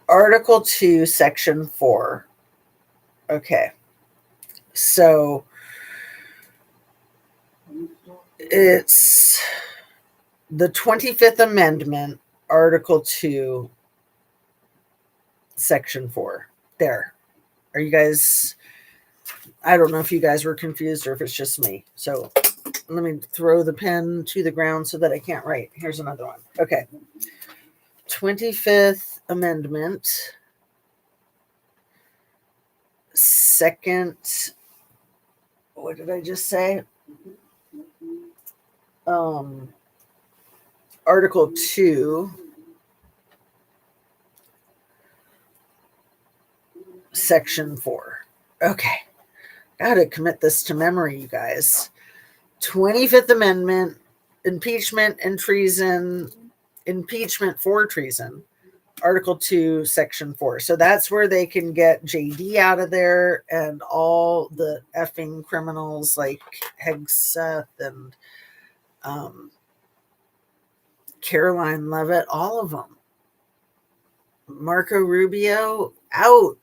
Article 2, Section 4. Okay. So it's the 25th Amendment, Article 2, Section 4. There. Are you guys... I don't know if you guys were confused or if it's just me. So let me throw the pen to the ground so that I can't write. Here's another one. Okay. 25th Amendment, second, what did I just say? Article 2, Section 4. Okay. Gotta commit this to memory, you guys. 25th Amendment, impeachment and treason, impeachment for treason, Article 2, Section 4. So that's where they can get JD out of there and all the effing criminals like Hegseth and Caroline Leavitt, all of them. Marco Rubio, out.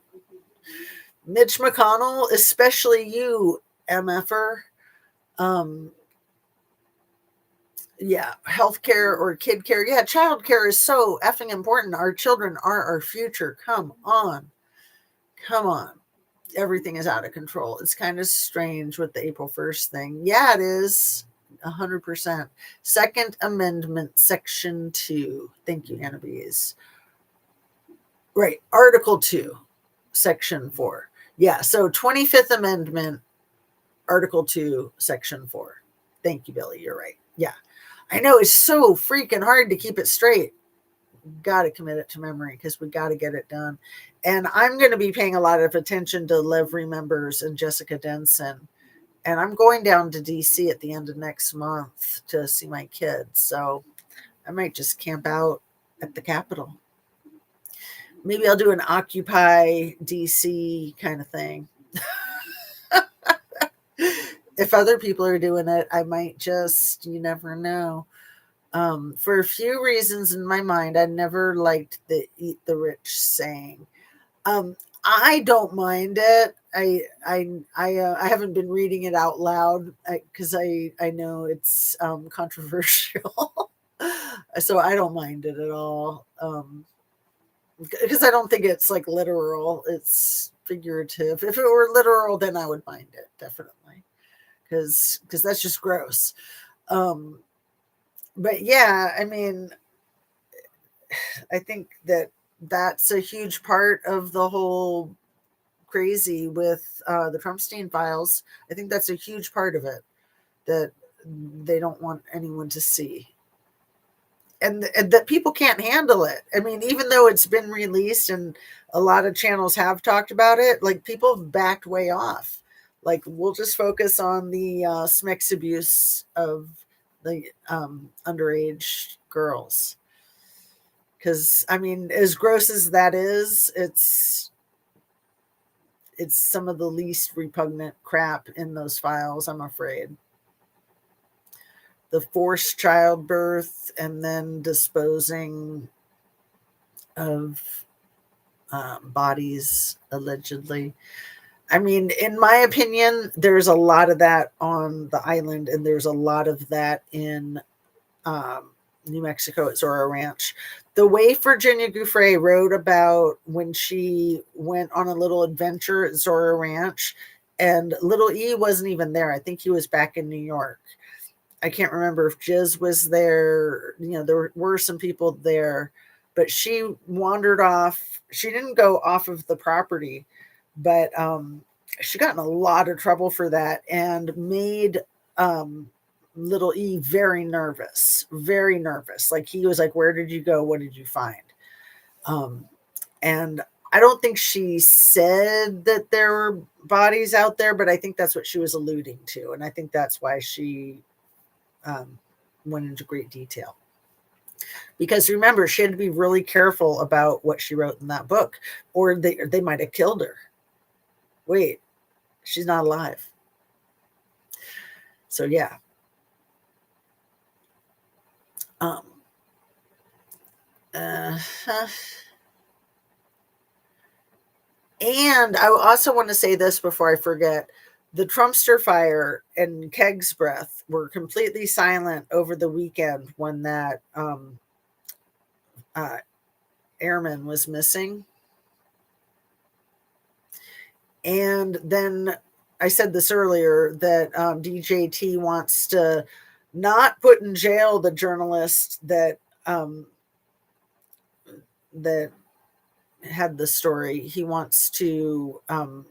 Mitch McConnell, especially you, MFer. Yeah, healthcare or kid care. Yeah, child care is so effing important. Our children are our future. Come on. Come on. Everything is out of control. It's kind of strange with the April 1st thing. Yeah, it is. 100%. Second Amendment, Section 2. Thank you, Anna Bees. Right. Article 2, Section 4. Yeah, so 25th Amendment, Article 2, Section 4. Thank you, Billy. You're right. Yeah. I know it's so freaking hard to keep it straight. Got to commit it to memory because we got to get it done. And I'm going to be paying a lot of attention to Lev Remembers and Jessica Denson. And I'm going down to DC at the end of next month to see my kids. So I might just camp out at the Capitol. Maybe I'll do an Occupy DC kind of thing. If other people are doing it, I might just, you never know. For a few reasons in my mind, I never liked the eat the rich saying. I don't mind it. I haven't been reading it out loud because I know it's controversial. So I don't mind it at all. because I don't think it's like literal. It's figurative. If it were literal, then I would mind it definitely, because that's just gross. Um, but yeah, I mean, I think that that's a huge part of the whole crazy with the Trumpstein files. I think that's a huge part of it that they don't want anyone to see. And that people can't handle it. I mean, even though it's been released and a lot of channels have talked about it, like people have backed way off. Like we'll just focus on the SMEX abuse of the underage girls. Because I mean, as gross as that is, it's some of the least repugnant crap in those files, I'm afraid. The forced childbirth and then disposing of bodies, allegedly. I mean, in my opinion, there's a lot of that on the island, and there's a lot of that in New Mexico at Zorro Ranch. The way Virginia Giuffre wrote about when she went on a little adventure at Zorro Ranch, and little E wasn't even there. I think he was back in New York. I can't remember if Jiz was there. You know, there were some people there, but she wandered off. She didn't go off of the property, but she got in a lot of trouble for that and made little E very nervous, very nervous. Like he was like, "Where did you go? What did you find?" And I don't think she said that there were bodies out there, but I think that's what she was alluding to, and I think that's why she went into great detail. Because remember, she had to be really careful about what she wrote in that book, or they might have killed her. Wait, she's not alive. So yeah. Uh, and I also want to say this before I forget. The Trumpster fire and Keg's breath were completely silent over the weekend when that airman was missing. And then I said this earlier that DJT wants to not put in jail the journalist that that had the story. He wants to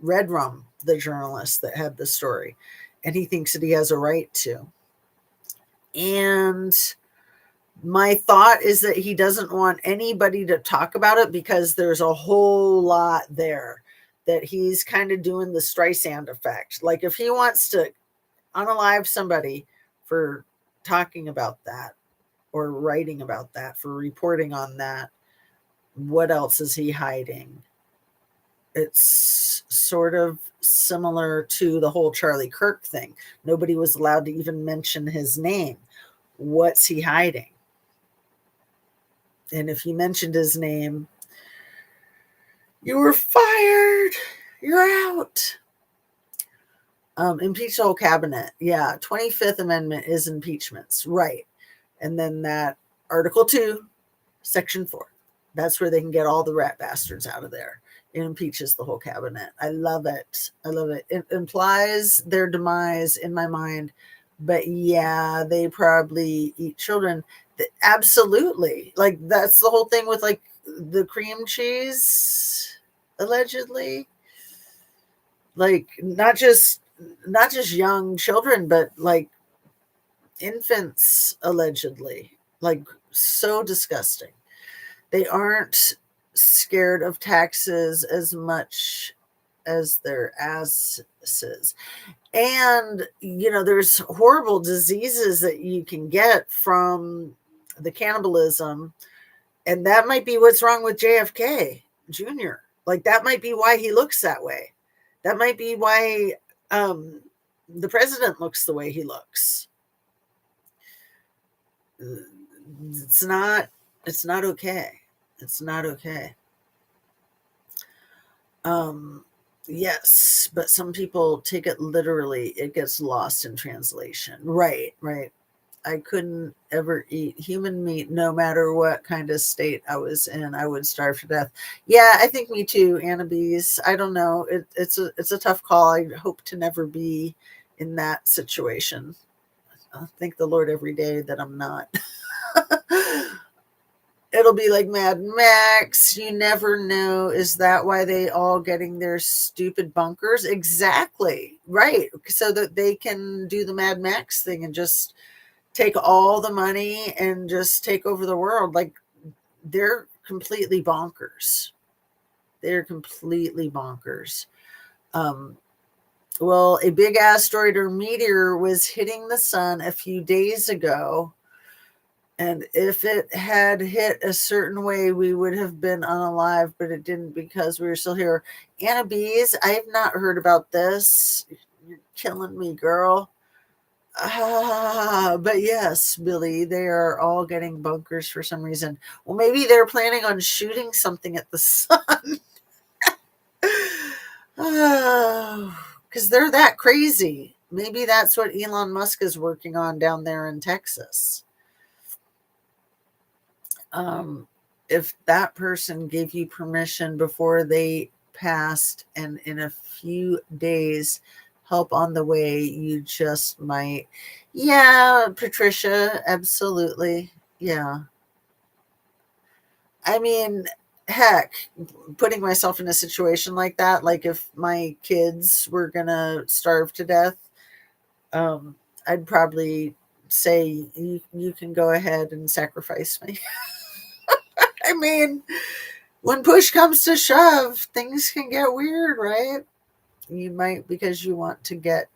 red rum the journalist that had the story, and he thinks that he has a right to. And my thought is that he doesn't want anybody to talk about it because there's a whole lot there that he's kind of doing the Streisand effect. Like if he wants to unalive somebody for talking about that or writing about that, for reporting on that, what else is he hiding? It's sort of similar to the whole Charlie Kirk thing. Nobody was allowed to even mention his name. What's he hiding? And if you mentioned his name, you were fired. You're out. Impeach the whole cabinet. Yeah, 25th Amendment is impeachments. Right. And then that Article 2, Section 4. That's where they can get all the rat bastards out of there. It impeaches the whole cabinet. I love it. I love it. It implies their demise in my mind. But yeah, they probably eat children. Absolutely. Like that's the whole thing with like the cream cheese, allegedly. Like not just young children, but like infants, allegedly. Like so disgusting. They aren't scared of taxes as much as their asses. And, you know, there's horrible diseases that you can get from the cannibalism. And that might be what's wrong with JFK Jr. Like, that might be why he looks that way. That might be why the president looks the way he looks. It's not okay. It's not okay. Yes, but some people take it literally. It gets lost in translation. Right. I couldn't ever eat human meat, no matter what kind of state I was in. I would starve to death. Yeah, I think me too, Annabise. I don't know. It's a tough call. I hope to never be in that situation. I thank the Lord every day that I'm not. It'll be like Mad Max. You never know. Is that why they all getting their stupid bunkers? Exactly. Right. So that they can do the Mad Max thing and just take all the money and just take over the world. Like, they're completely bonkers. They're completely bonkers. Um, well, a big asteroid or meteor was hitting the sun a few days ago. And if it had hit a certain way, we would have been unalive, but it didn't because we were still here. Anna Bees, I have not heard about this. You're killing me, girl. But yes, Billy, they are all getting bunkers for some reason. Well, maybe they're planning on shooting something at the sun. Because they're that crazy. Maybe that's what Elon Musk is working on down there in Texas. If that person gave you permission before they passed, and in a few days, help on the way, you just might. Yeah, Patricia, absolutely. Yeah. I mean, heck, putting myself in a situation like that, like if my kids were gonna starve to death, I'd probably say you can go ahead and sacrifice me. I mean, when push comes to shove, things can get weird, right? You might, because you want to get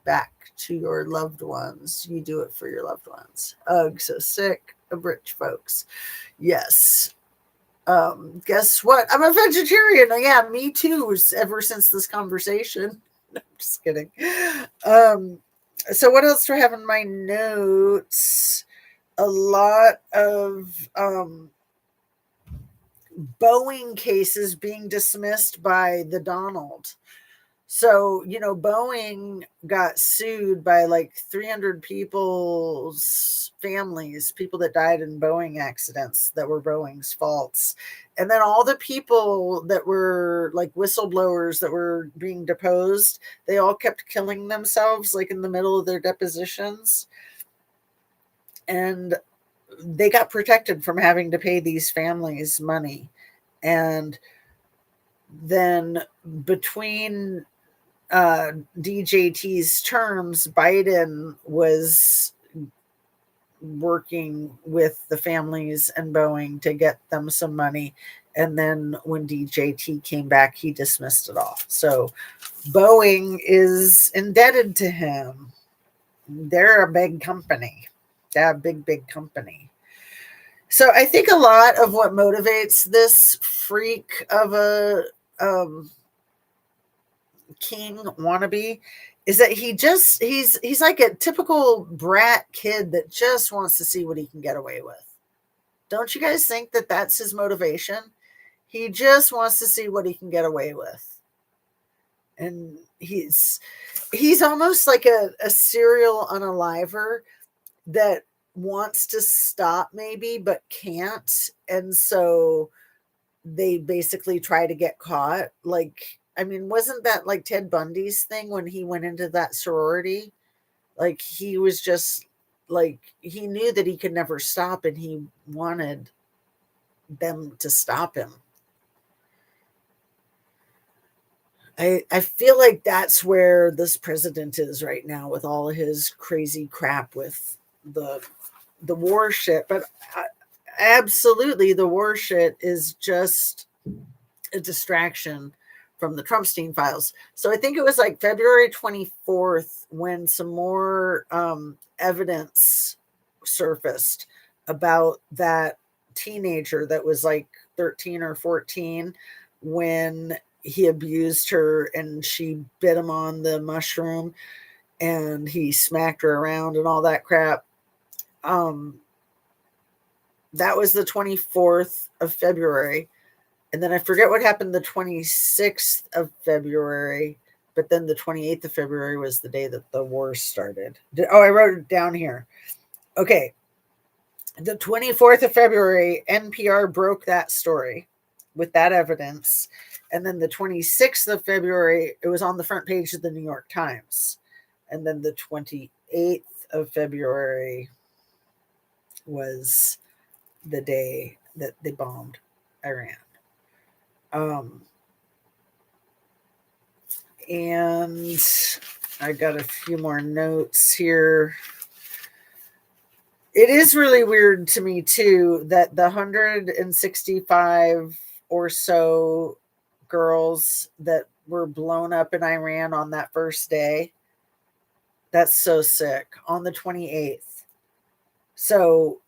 back to your loved ones. You do it for your loved ones. Ugh, so sick of rich folks. Yes. Guess what? I'm a vegetarian. Yeah, me too. Ever since this conversation. No, I'm just kidding. So what else do I have in my notes? A lot of Boeing cases being dismissed by the Donald. So, Boeing got sued by like 300 people's families, people that died in Boeing accidents that were Boeing's faults. And then all the people that were like whistleblowers that were being deposed, they all kept killing themselves like in the middle of their depositions. And they got protected from having to pay these families money. And then between DJT's terms, Biden was working with the families and Boeing to get them some money. And then when DJT came back, he dismissed it all. So Boeing is indebted to him. They're a big company. They're a big company. So I think a lot of what motivates this freak of a king wannabe is that he's like a typical brat kid that just wants to see what he can get away with. Don't you guys think that that's his motivation? He just wants to see what he can get away with. And he's almost like a serial unaliver that wants to stop maybe but can't, and so they basically try to get caught. Like, I mean, wasn't that like Ted Bundy's thing when he went into that sorority? Like, he was just like, he knew that he could never stop and he wanted them to stop him. I feel like that's where this president is right now with all of his crazy crap with the war shit. But absolutely, the war shit is just a distraction from the Trumpstein files. So I think it was like February 24th when some more evidence surfaced about that teenager that was like 13 or 14 when he abused her and she bit him on the mushroom and he smacked her around and all that crap. That was the 24th of February. And then I forget what happened the 26th of February, but then the 28th of February was the day that the war started. I wrote it down here. Okay. The 24th of February, NPR broke that story with that evidence. And then the 26th of February, it was on the front page of the New York Times. And then the 28th of February was the day that they bombed Iran. And I got a few more notes here. It is really weird to me, too, that the 165 or so girls that were blown up in Iran on that first day, that's so sick, on the 28th. So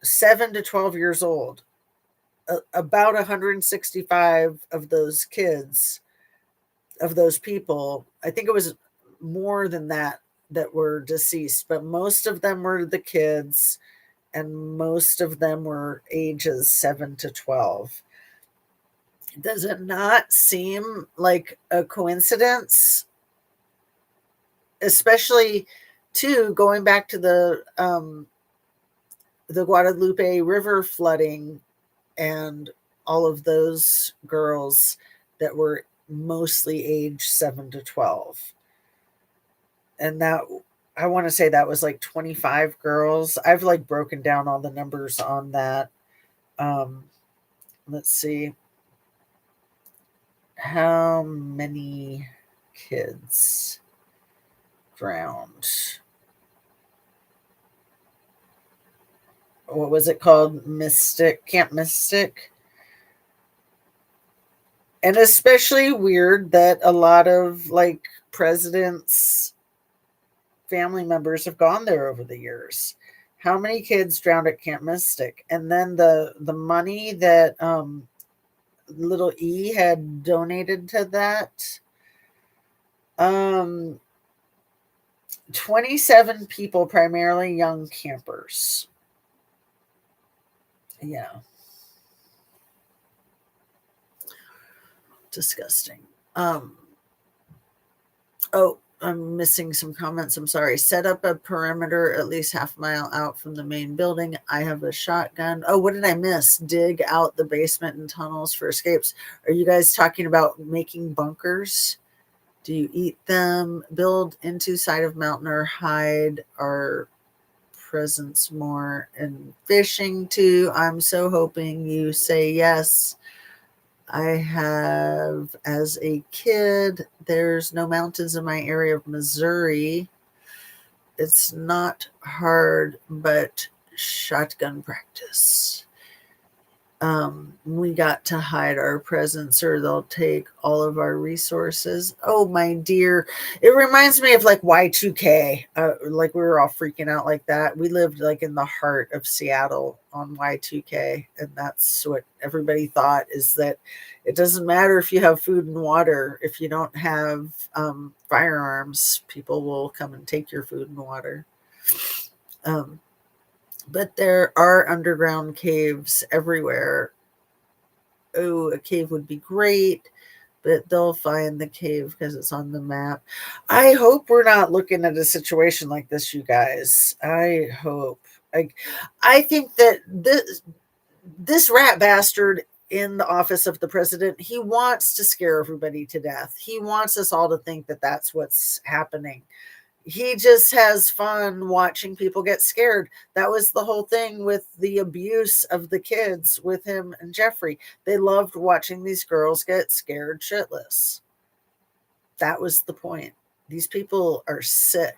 7 to 12 years old, about 165 of those kids, of those people, I think it was more than that were deceased, but most of them were the kids, and most of them were ages 7 to 12. Does it not seem like a coincidence? Especially, too, going back to the Guadalupe River flooding and all of those girls that were mostly age 7 to 12. And that, I want to say that was like 25 girls. I've like broken down all the numbers on that. Let's see. How many kids drowned? What was it called? Camp Mystic. And especially weird that a lot of like presidents' family members have gone there over the years. How many kids drowned at Camp Mystic? And then the money that little E had donated to that, 27 people, primarily young campers. Yeah. Disgusting. Oh, I'm missing some comments. I'm sorry. Set up a perimeter at least half a mile out from the main building. I have a shotgun. Oh, what did I miss? Dig out the basement and tunnels for escapes. Are you guys talking about making bunkers? Do you eat them? Build into side of mountain or hide our presence more? And fishing too. I'm so hoping you say yes. I have, as a kid, there's no mountains in my area of Missouri. It's not hard, but shotgun practice. We got to hide our presence or they'll take all of our resources. Oh, my dear. It reminds me of like Y2K. Like we were all freaking out like that. We lived like in the heart of Seattle on Y2K. And that's what everybody thought, is that it doesn't matter if you have food and water. If you don't have firearms, people will come and take your food and water. But there are underground caves everywhere. Oh, a cave would be great, but they'll find the cave because it's on the map. I hope we're not looking at a situation like this, you guys. I hope. I think that this rat bastard in the office of the president, he wants to scare everybody to death. He wants us all to think that that's what's happening. He just has fun watching people get scared. That was the whole thing with the abuse of the kids with him and Jeffrey. They loved watching these girls get scared shitless. That was the point. These people are sick.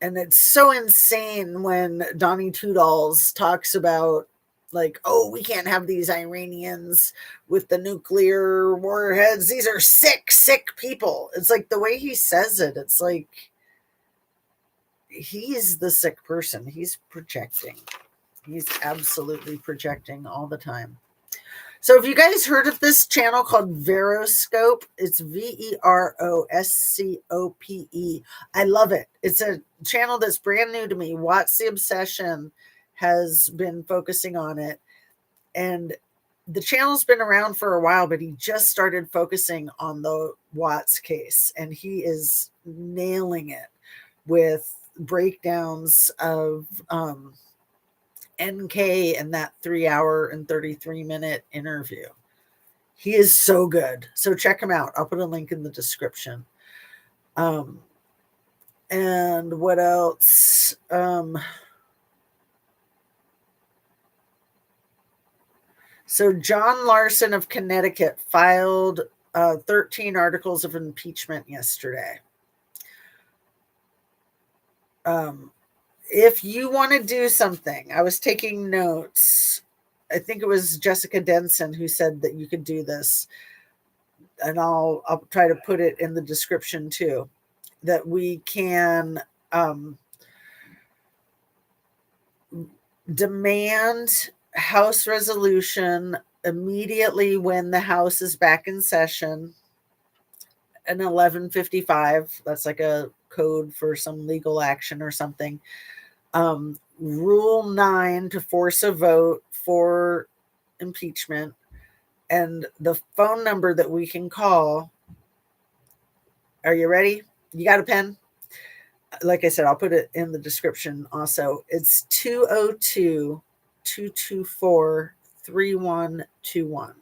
And it's so insane when Donnie Two Dolls talks about, like, oh, we can't have these Iranians with the nuclear warheads. These are sick, sick people. It's like the way he says it. It's like he's the sick person. He's projecting. He's absolutely projecting all the time. So, have you guys heard of this channel called Veroscope? It's Veroscope. I love it. It's a channel that's brand new to me. What's the Obsession has been focusing on it. And the channel's been around for a while, but he just started focusing on the Watts case. And he is nailing it with breakdowns of NK in that 3-hour and 33-minute interview. He is so good. So check him out. I'll put a link in the description. And what else? So John Larson of Connecticut filed 13 articles of impeachment yesterday. If you want to do something, I was taking notes. I think it was Jessica Denson who said that you could do this. And I'll try to put it in the description too, that we can demand House resolution immediately when the House is back in session at 11:55. That's like a code for some legal action or something. Rule 9 to force a vote for impeachment. And the phone number that we can call. Are you ready? You got a pen? Like I said, I'll put it in the description also. It's 202-224-3121.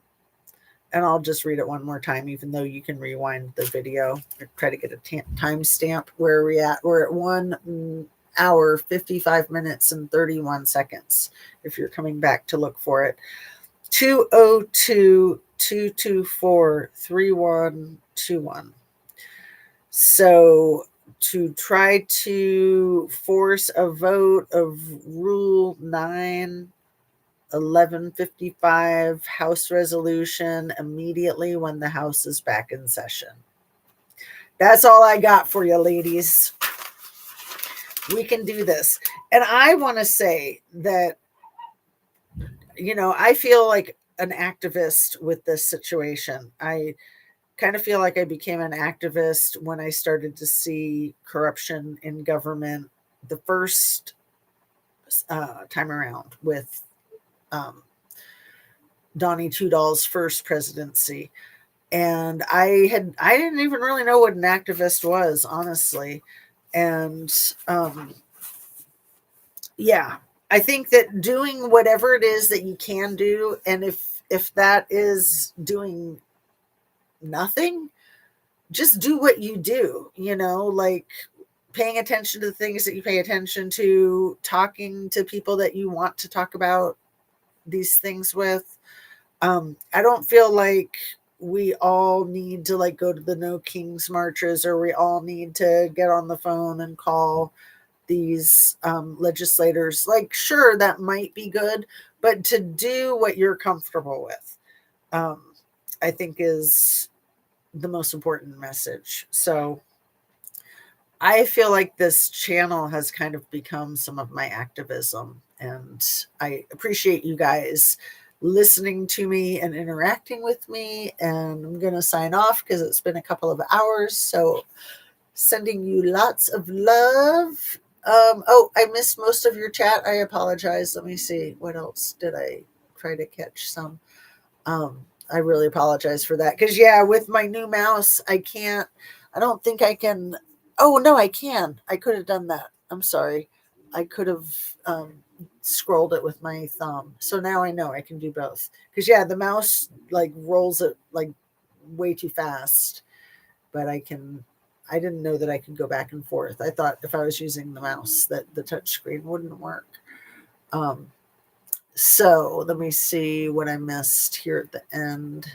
And I'll just read it one more time, even though you can rewind the video or try to get a timestamp. Where are we at? We're at 1 hour, 55 minutes, and 31 seconds, if you're coming back to look for it. 202-224-3121. So to try to force a vote of Rule 9, 11:55 House resolution immediately when the House is back in session. That's all I got for you, ladies. We can do this. And I want to say that, I feel like an activist with this situation. I kind of feel like I became an activist when I started to see corruption in government the first time around with Donnie Tudall's first presidency. And I didn't even really know what an activist was, honestly. And yeah, I think that doing whatever it is that you can do, and if that is doing nothing, just do what you do, like paying attention to the things that you pay attention to, talking to people that you want to talk about these things with. I don't feel like we all need to go to the No Kings marches, or we all need to get on the phone and call these legislators. Sure, that might be good, but to do what you're comfortable with, I think is the most important message. So I feel like this channel has kind of become some of my activism, and I appreciate you guys listening to me and interacting with me. And I'm going to sign off because it's been a couple of hours. So sending you lots of love. I missed most of your chat. I apologize. Let me see. What else did I try to catch some? I really apologize for that. Because, with my new mouse, I don't think I can. Oh, no, I can. I could have done that. I'm sorry. I could have scrolled it with my thumb. So now I know I can do both. Because, the mouse, rolls it, way too fast. But I didn't know that I could go back and forth. I thought if I was using the mouse that the touch screen wouldn't work. So let me see what I missed here at the end.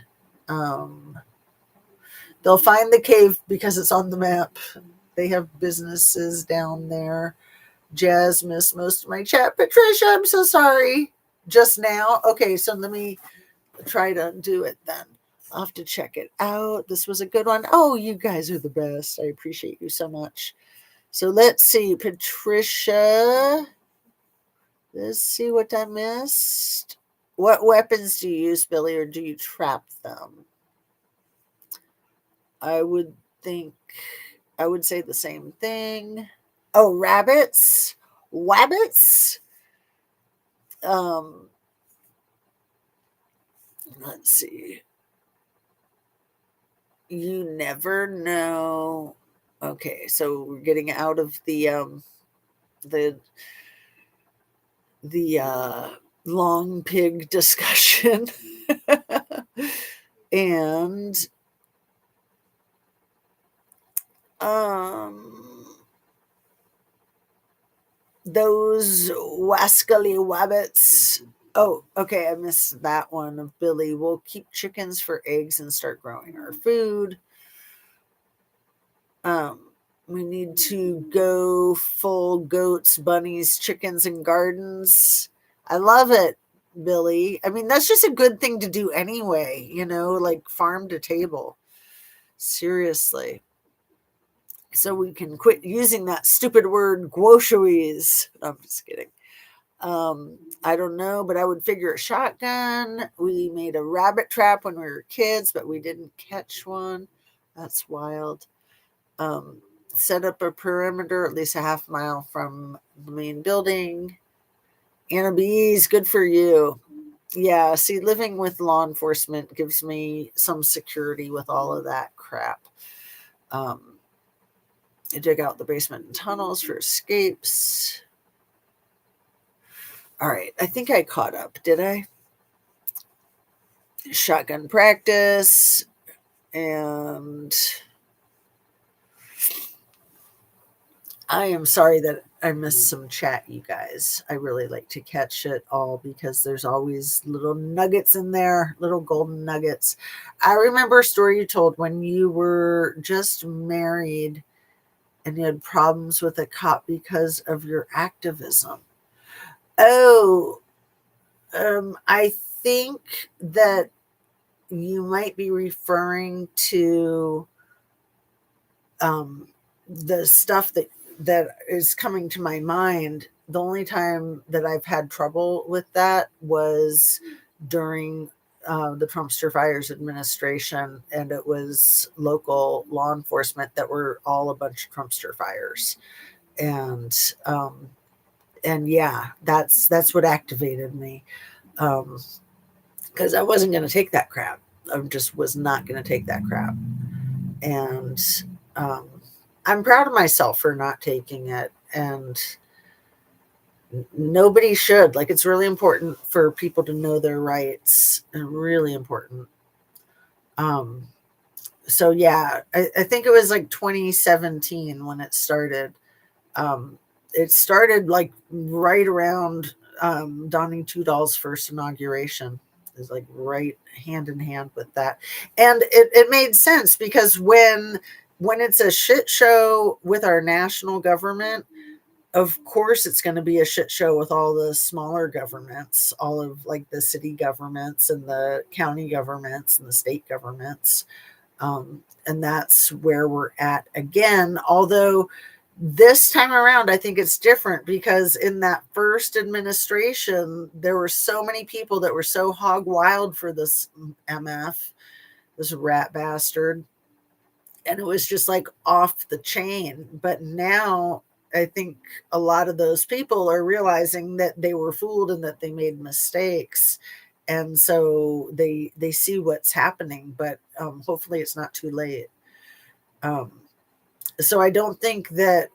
They'll find the cave because it's on the map. They have businesses down there. Jazz missed most of my chat. Patricia, I'm so sorry. Just now. Okay, so let me try to do it then. I'll have to check it out. This was a good one. Oh, you guys are the best. I appreciate you so much. So let's see. Patricia. Let's see what I missed. What weapons do you use, Billy, or do you trap them? I would say the same thing. Oh, rabbits? Wabbits? Let's see. You never know. Okay, so we're getting out of the the long pig discussion. And those wascally wabbits. Oh, okay, I missed that one of Billy. We'll keep chickens for eggs and start growing our food. We need to go full goats, bunnies, chickens, and gardens. I love it, Billy. I mean, that's just a good thing to do anyway, like farm to table. Seriously. So we can quit using that stupid word guoshoes. I'm just kidding. I don't know, but I would figure a shotgun. We made a rabbit trap when we were kids, but we didn't catch one. That's wild. Set up a perimeter at least a half mile from the main building. Anna B's, good for you. Yeah, see, living with law enforcement gives me some security with all of that crap. Dig out the basement and tunnels for escapes. All right, I think I caught up, did I? Shotgun practice, and I am sorry that I missed some chat, you guys. I really like to catch it all because there's always little nuggets in there, little golden nuggets. I remember a story you told when you were just married and you had problems with a cop because of your activism. Oh, I think that you might be referring to the stuff that is coming to my mind. The only time that I've had trouble with that was during the Trumpster Fires administration, and it was local law enforcement that were all a bunch of Trumpster fires, and yeah, that's what activated me, because I wasn't going to take that crap. I just was not going to take that crap, and um, I'm proud of myself for not taking it, and nobody should. Like, it's really important for people to know their rights, and really important. Um, so yeah, I think it was like 2017 when it started. It started like right around Donnie Tudall's first inauguration. It was like right hand in hand with that, and it made sense because when it's a shit show with our national government, of course it's going to be a shit show with all the smaller governments, all of like the city governments and the county governments and the state governments. And that's where we're at again. Although this time around, I think it's different because in that first administration, there were so many people that were so hog wild for this MF, this rat bastard. And it was just like off the chain. But now I think a lot of those people are realizing that they were fooled and that they made mistakes. And so they see what's happening, but hopefully it's not too late. So I don't think that,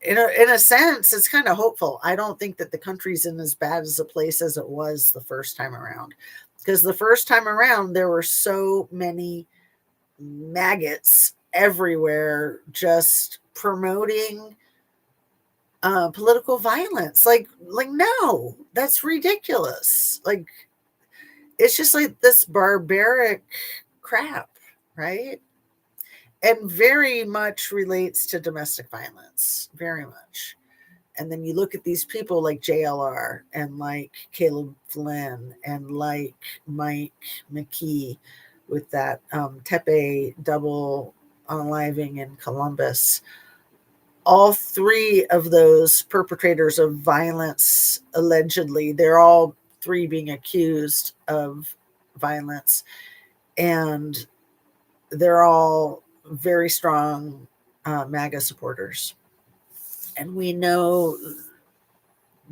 in a sense, it's kind of hopeful. I don't think that the country's in as bad as a place as it was the first time around, because the first time around there were so many maggots everywhere just promoting political violence. Like no, that's ridiculous. Like, it's just like this barbaric crap, right? And very much relates to domestic violence, very much. And then you look at these people like JLR and like Caleb Flynn and like Mike McKee with that Tepe double unaliving in Columbus. All three of those perpetrators of violence, allegedly, they're all three being accused of violence. And they're all very strong MAGA supporters. And we know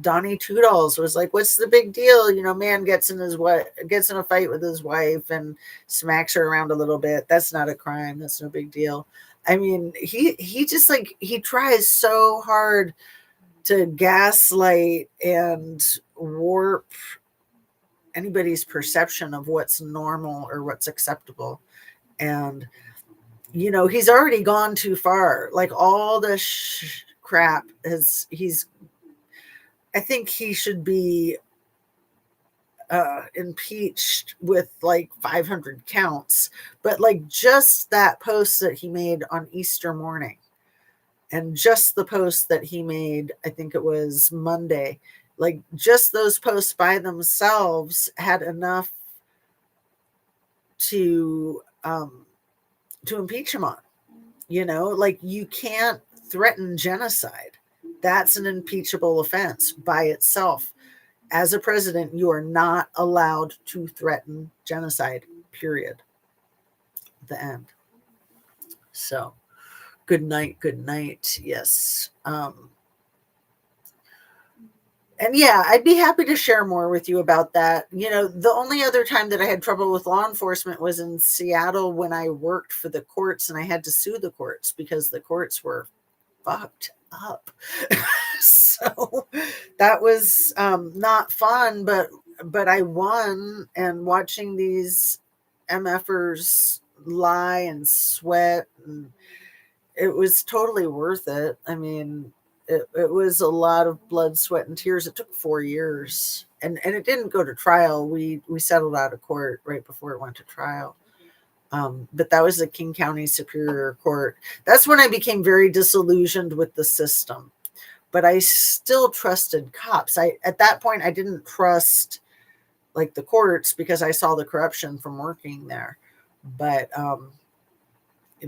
Donnie Toodles was like, "What's the big deal? Man gets in a fight with his wife and smacks her around a little bit. That's not a crime. That's no big deal." I mean, he just like, he tries so hard to gaslight and warp anybody's perception of what's normal or what's acceptable. And, you know, he's already gone too far. Like all the crap I think he should be impeached with like 500 counts, but like just that post that he made on Easter morning and just the post that he made, I think it was Monday, like just those posts by themselves had enough to impeach him on. You know, like you can't threaten genocide. That's an impeachable offense by itself. As a president, you are not allowed to threaten genocide, period. The end. So, good night, good night. Yes. And yeah, I'd be happy to share more with you about that. You know, the only other time that I had trouble with law enforcement was in Seattle when I worked for the courts and I had to sue the courts because the courts were fucked up. So that was not fun, but I won. And watching these MFers lie and sweat, and it was totally worth it. I mean, it was a lot of blood, sweat, and tears. It took 4 years, and it didn't go to trial. We settled out of court right before it went to trial. But that was the King County Superior Court. That's when I became very disillusioned with the system. But I still trusted cops. At that point, I didn't trust like the courts because I saw the corruption from working there. But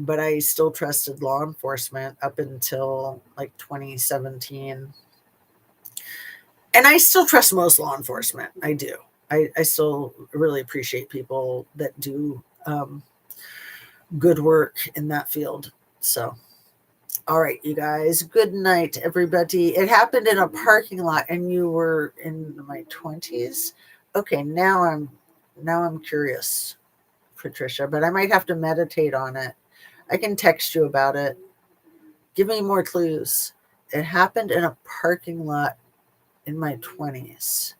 I still trusted law enforcement up until like 2017. And I still trust most law enforcement. I do. I still really appreciate people that do good work in that field. So, all right, you guys, good night, everybody. It happened in a parking lot and you were in my 20s. Okay, now I'm curious, Patricia, but I might have to meditate on it. I can text you about it. Give me more clues. It happened in a parking lot in my 20s.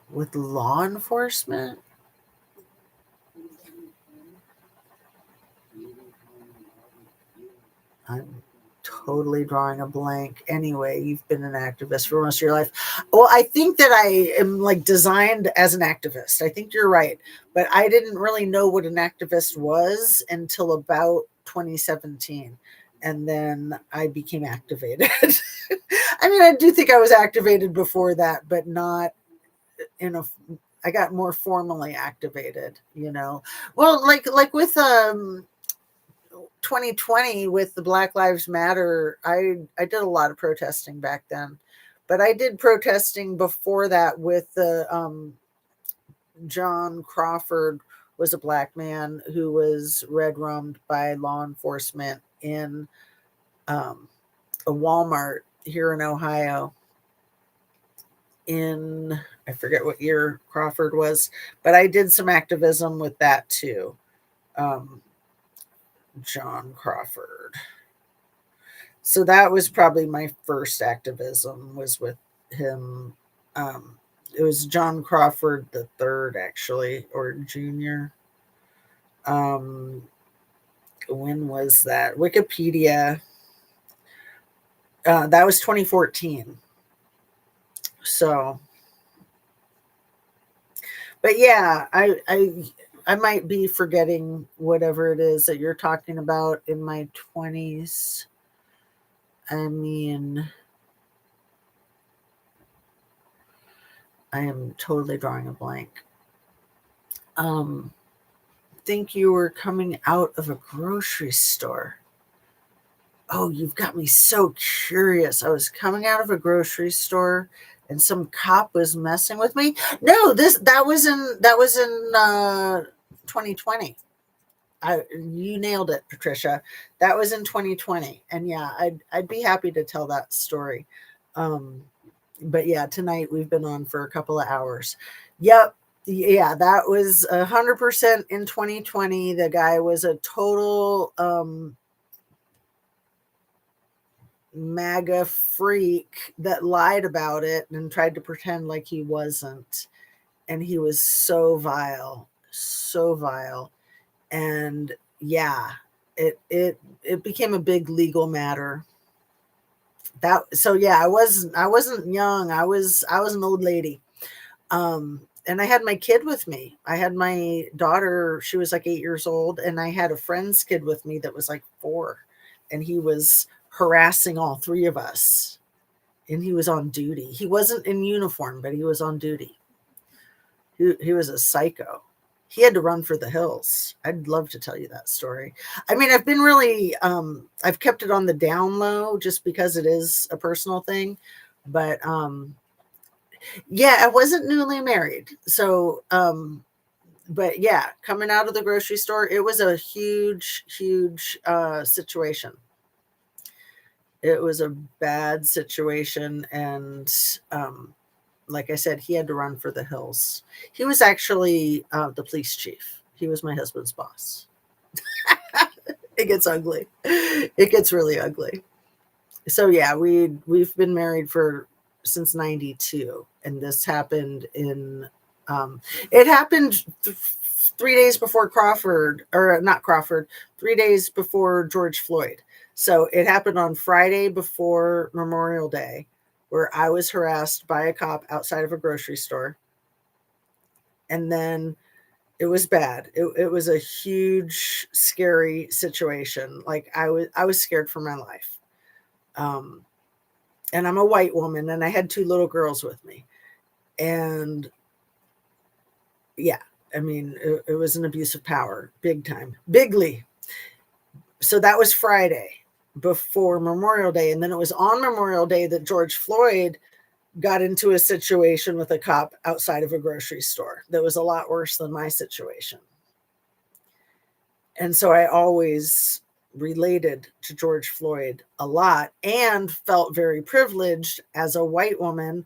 With law enforcement? I'm totally drawing a blank. Anyway, you've been an activist for most of your life. Well, I think that I am like designed as an activist. I think you're right. But I didn't really know what an activist was until about 2017. And then I became activated. I mean, I do think I was activated before that, but not I got more formally activated, you know. Well, like with 2020 with the Black Lives Matter, I did a lot of protesting back then, but I did protesting before that with the John Crawford was a black man who was red rummed by law enforcement in a Walmart here in Ohio in, I forget what year Crawford was, but I did some activism with that too. John Crawford. So that was probably my first activism was with him. It was John Crawford the third, actually, or junior. When was that? Wikipedia. That was 2014. So, but yeah, I might be forgetting whatever it is that you're talking about in my 20s. I mean, I am totally drawing a blank. Think you were coming out of a grocery store. Oh, you've got me so curious. I was coming out of a grocery store and some cop was messing with me. No, that was in 2020. You nailed it, Patricia. That was in 2020. And yeah, I'd be happy to tell that story. But yeah, tonight we've been on for a couple of hours. Yep. Yeah, that was 100% in 2020. The guy was a total MAGA freak that lied about it and tried to pretend like he wasn't. And he was so vile, so vile. And yeah, it became a big legal matter. So yeah, I wasn't young. I was an old lady. And I had my kid with me. I had my daughter, she was like 8 years old, and I had a friend's kid with me that was like 4, and he was harassing all 3 of us, and he was on duty. He wasn't in uniform, but he was on duty. He was a psycho. He had to run for the hills. I'd love to tell you that story. I mean, I've been really, I've kept it on the down low just because it is a personal thing, but yeah, I wasn't newly married. So, but yeah, coming out of the grocery store, it was a huge, huge situation. It was a bad situation. And like I said, he had to run for the hills. He was actually the police chief. He was my husband's boss. It gets ugly. It gets really ugly. So yeah, we've been married since 92, and this happened in it happened 3 days before Crawford, or not Crawford, 3 days before George Floyd. So it happened on Friday before Memorial Day, where I was harassed by a cop outside of a grocery store. And then it was bad. It was a huge, scary situation. Like I was scared for my life. And I'm a white woman, and I had 2 little girls with me. And yeah, I mean, it was an abuse of power, big time, bigly. So that was Friday before Memorial Day. And then it was on Memorial Day that George Floyd got into a situation with a cop outside of a grocery store that was a lot worse than my situation. And so I always related to George Floyd a lot and felt very privileged as a white woman.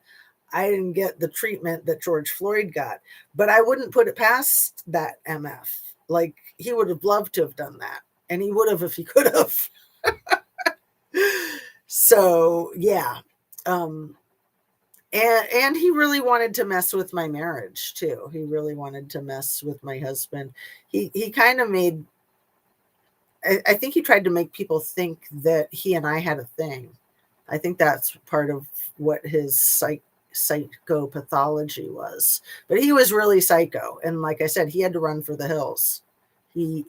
I didn't get the treatment that George Floyd got, but I wouldn't put it past that MF. Like, he would have loved to have done that, and he would have if he could have. So yeah. And he really wanted to mess with my marriage too. He really wanted to mess with my husband. He kind of made, I think he tried to make people think that he and I had a thing. I think that's part of what his psychopathology was. But he was really psycho. And like I said, he had to run for the hills. He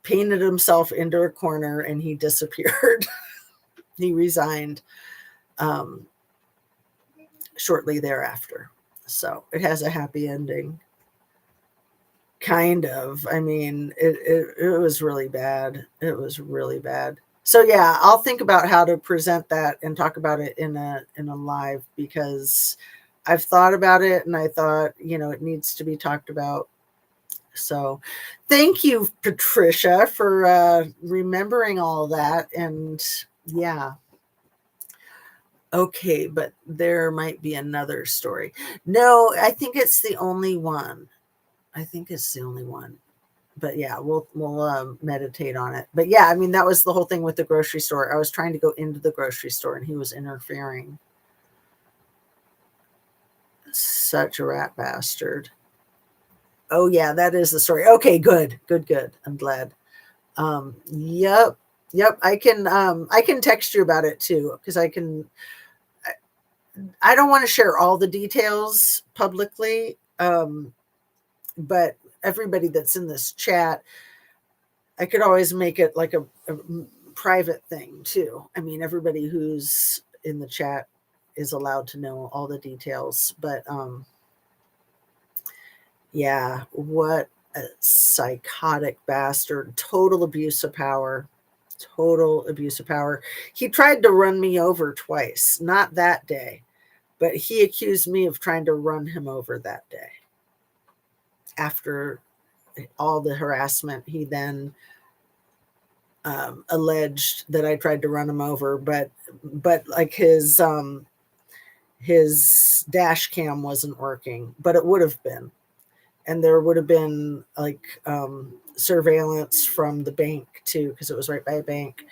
painted himself into a corner and he disappeared. He resigned shortly thereafter. So it has a happy ending. Kind of. I mean, it was really bad. It was really bad. So yeah, I'll think about how to present that and talk about it in a live, because I've thought about it and I thought, it needs to be talked about. So thank you, Patricia, for remembering all that. And yeah. Okay, but there might be another story. No, I think it's the only one. But yeah, we'll meditate on it. But yeah, I mean, that was the whole thing with the grocery store. I was trying to go into the grocery store and he was interfering. Such a rat bastard. Oh yeah, that is the story. Okay, good. I'm glad. Yep. I can text you about it too, because I don't want to share all the details publicly. But everybody that's in this chat, I could always make it like a private thing too. I mean, everybody who's in the chat is allowed to know all the details. But yeah, what a psychotic bastard. Total abuse of power. He tried to run me over twice, not that day, but he accused me of trying to run him over that day. After all the harassment, he then alleged that I tried to run him over, but like his dash cam wasn't working, but it would have been. And there would have been like surveillance from the bank too, because it was right by a bank,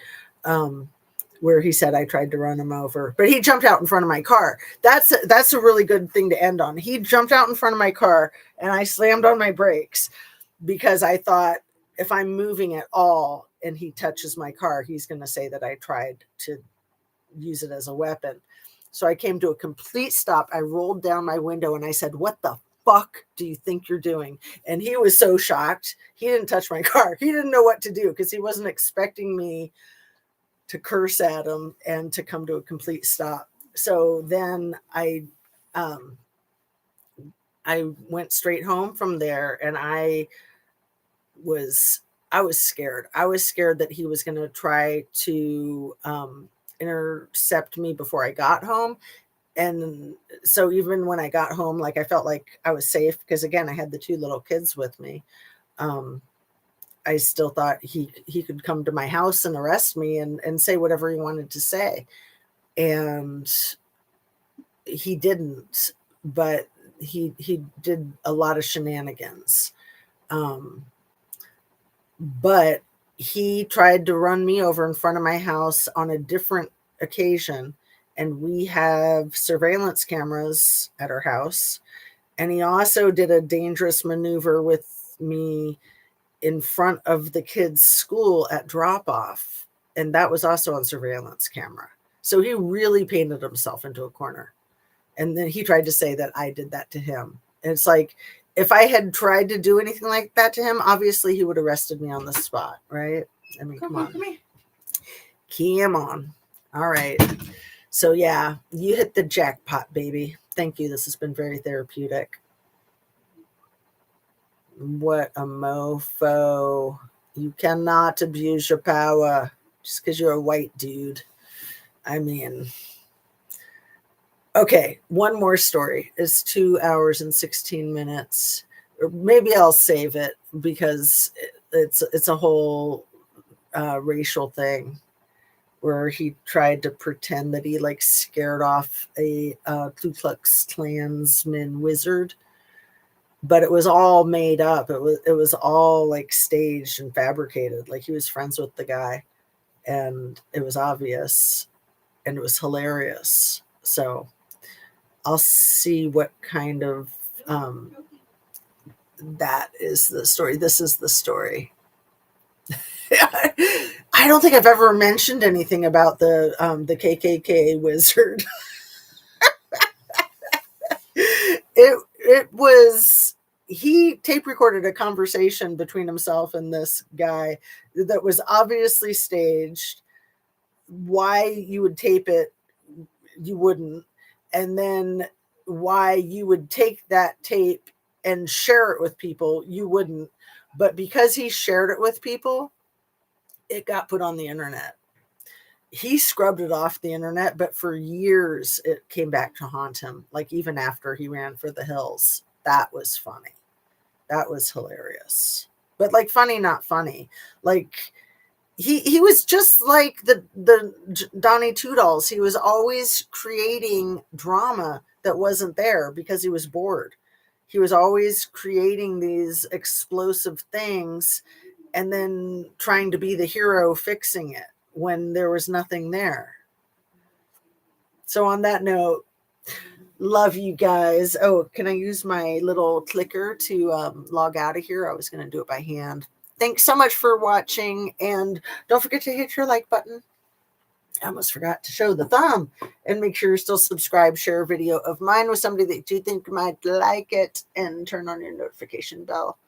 where he said I tried to run him over, but he jumped out in front of my car. That's a really good thing to end on. He jumped out in front of my car and I slammed on my brakes because I thought if I'm moving at all and he touches my car, he's going to say that I tried to use it as a weapon. So I came to a complete stop. I rolled down my window and I said, "What the fuck do you think you're doing?" And he was so shocked. He didn't touch my car. He didn't know what to do because he wasn't expecting me to curse at him and to come to a complete stop. So then I went straight home from there, and I was scared. I was scared that he was going to try to intercept me before I got home. And so even when I got home, like I felt like I was safe because again, I had the 2 little kids with me. I still thought he could come to my house and arrest me and say whatever he wanted to say. And he didn't, but he did a lot of shenanigans. But he tried to run me over in front of my house on a different occasion. And we have surveillance cameras at our house. And he also did a dangerous maneuver with me in front of the kids' school at drop off. And that was also on surveillance camera. So he really painted himself into a corner. And then he tried to say that I did that to him. And it's like, if I had tried to do anything like that to him, obviously he would have arrested me on the spot, right? I mean, come on. Come on. All right. So yeah, you hit the jackpot, baby. Thank you. This has been very therapeutic. What a mofo. You cannot abuse your power just because you're a white dude. I mean, okay, one more story. It's 2 hours and 16 minutes. Or maybe I'll save it because it's a whole racial thing where he tried to pretend that he like scared off a Ku Klux Klansman wizard. But it was all made up. It was all like staged and fabricated. Like he was friends with the guy, and it was obvious, and it was hilarious. So I'll see what kind of that is the story. This is the story. I don't think I've ever mentioned anything about the KKK wizard. It was, he tape recorded a conversation between himself and this guy that was obviously staged. Why you would tape it, you wouldn't. And then why you would take that tape and share it with people, you wouldn't. But because he shared it with people, it got put on the internet. He scrubbed it off the internet, but for years it came back to haunt him. Like even after he ran for the hills. That was funny. That was hilarious. But like funny, not funny. Like he was just like the Donnie Toodles. He was always creating drama that wasn't there because he was bored. He was always creating these explosive things and then trying to be the hero fixing it when there was nothing there. So on that note, love you guys. Oh, can I use my little clicker to log out of here? I was going to do it by hand. Thanks so much for watching. And don't forget to hit your like button. I almost forgot to show the thumb. And make sure you're still subscribed. Share a video of mine with somebody that you think might like it. And turn on your notification bell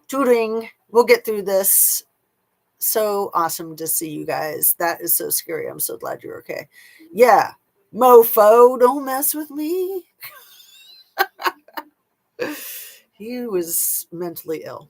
to ring. We'll get through this. So awesome to see you guys. That is so scary. I'm so glad you're okay. Yeah. Mofo, don't mess with me. He was mentally ill.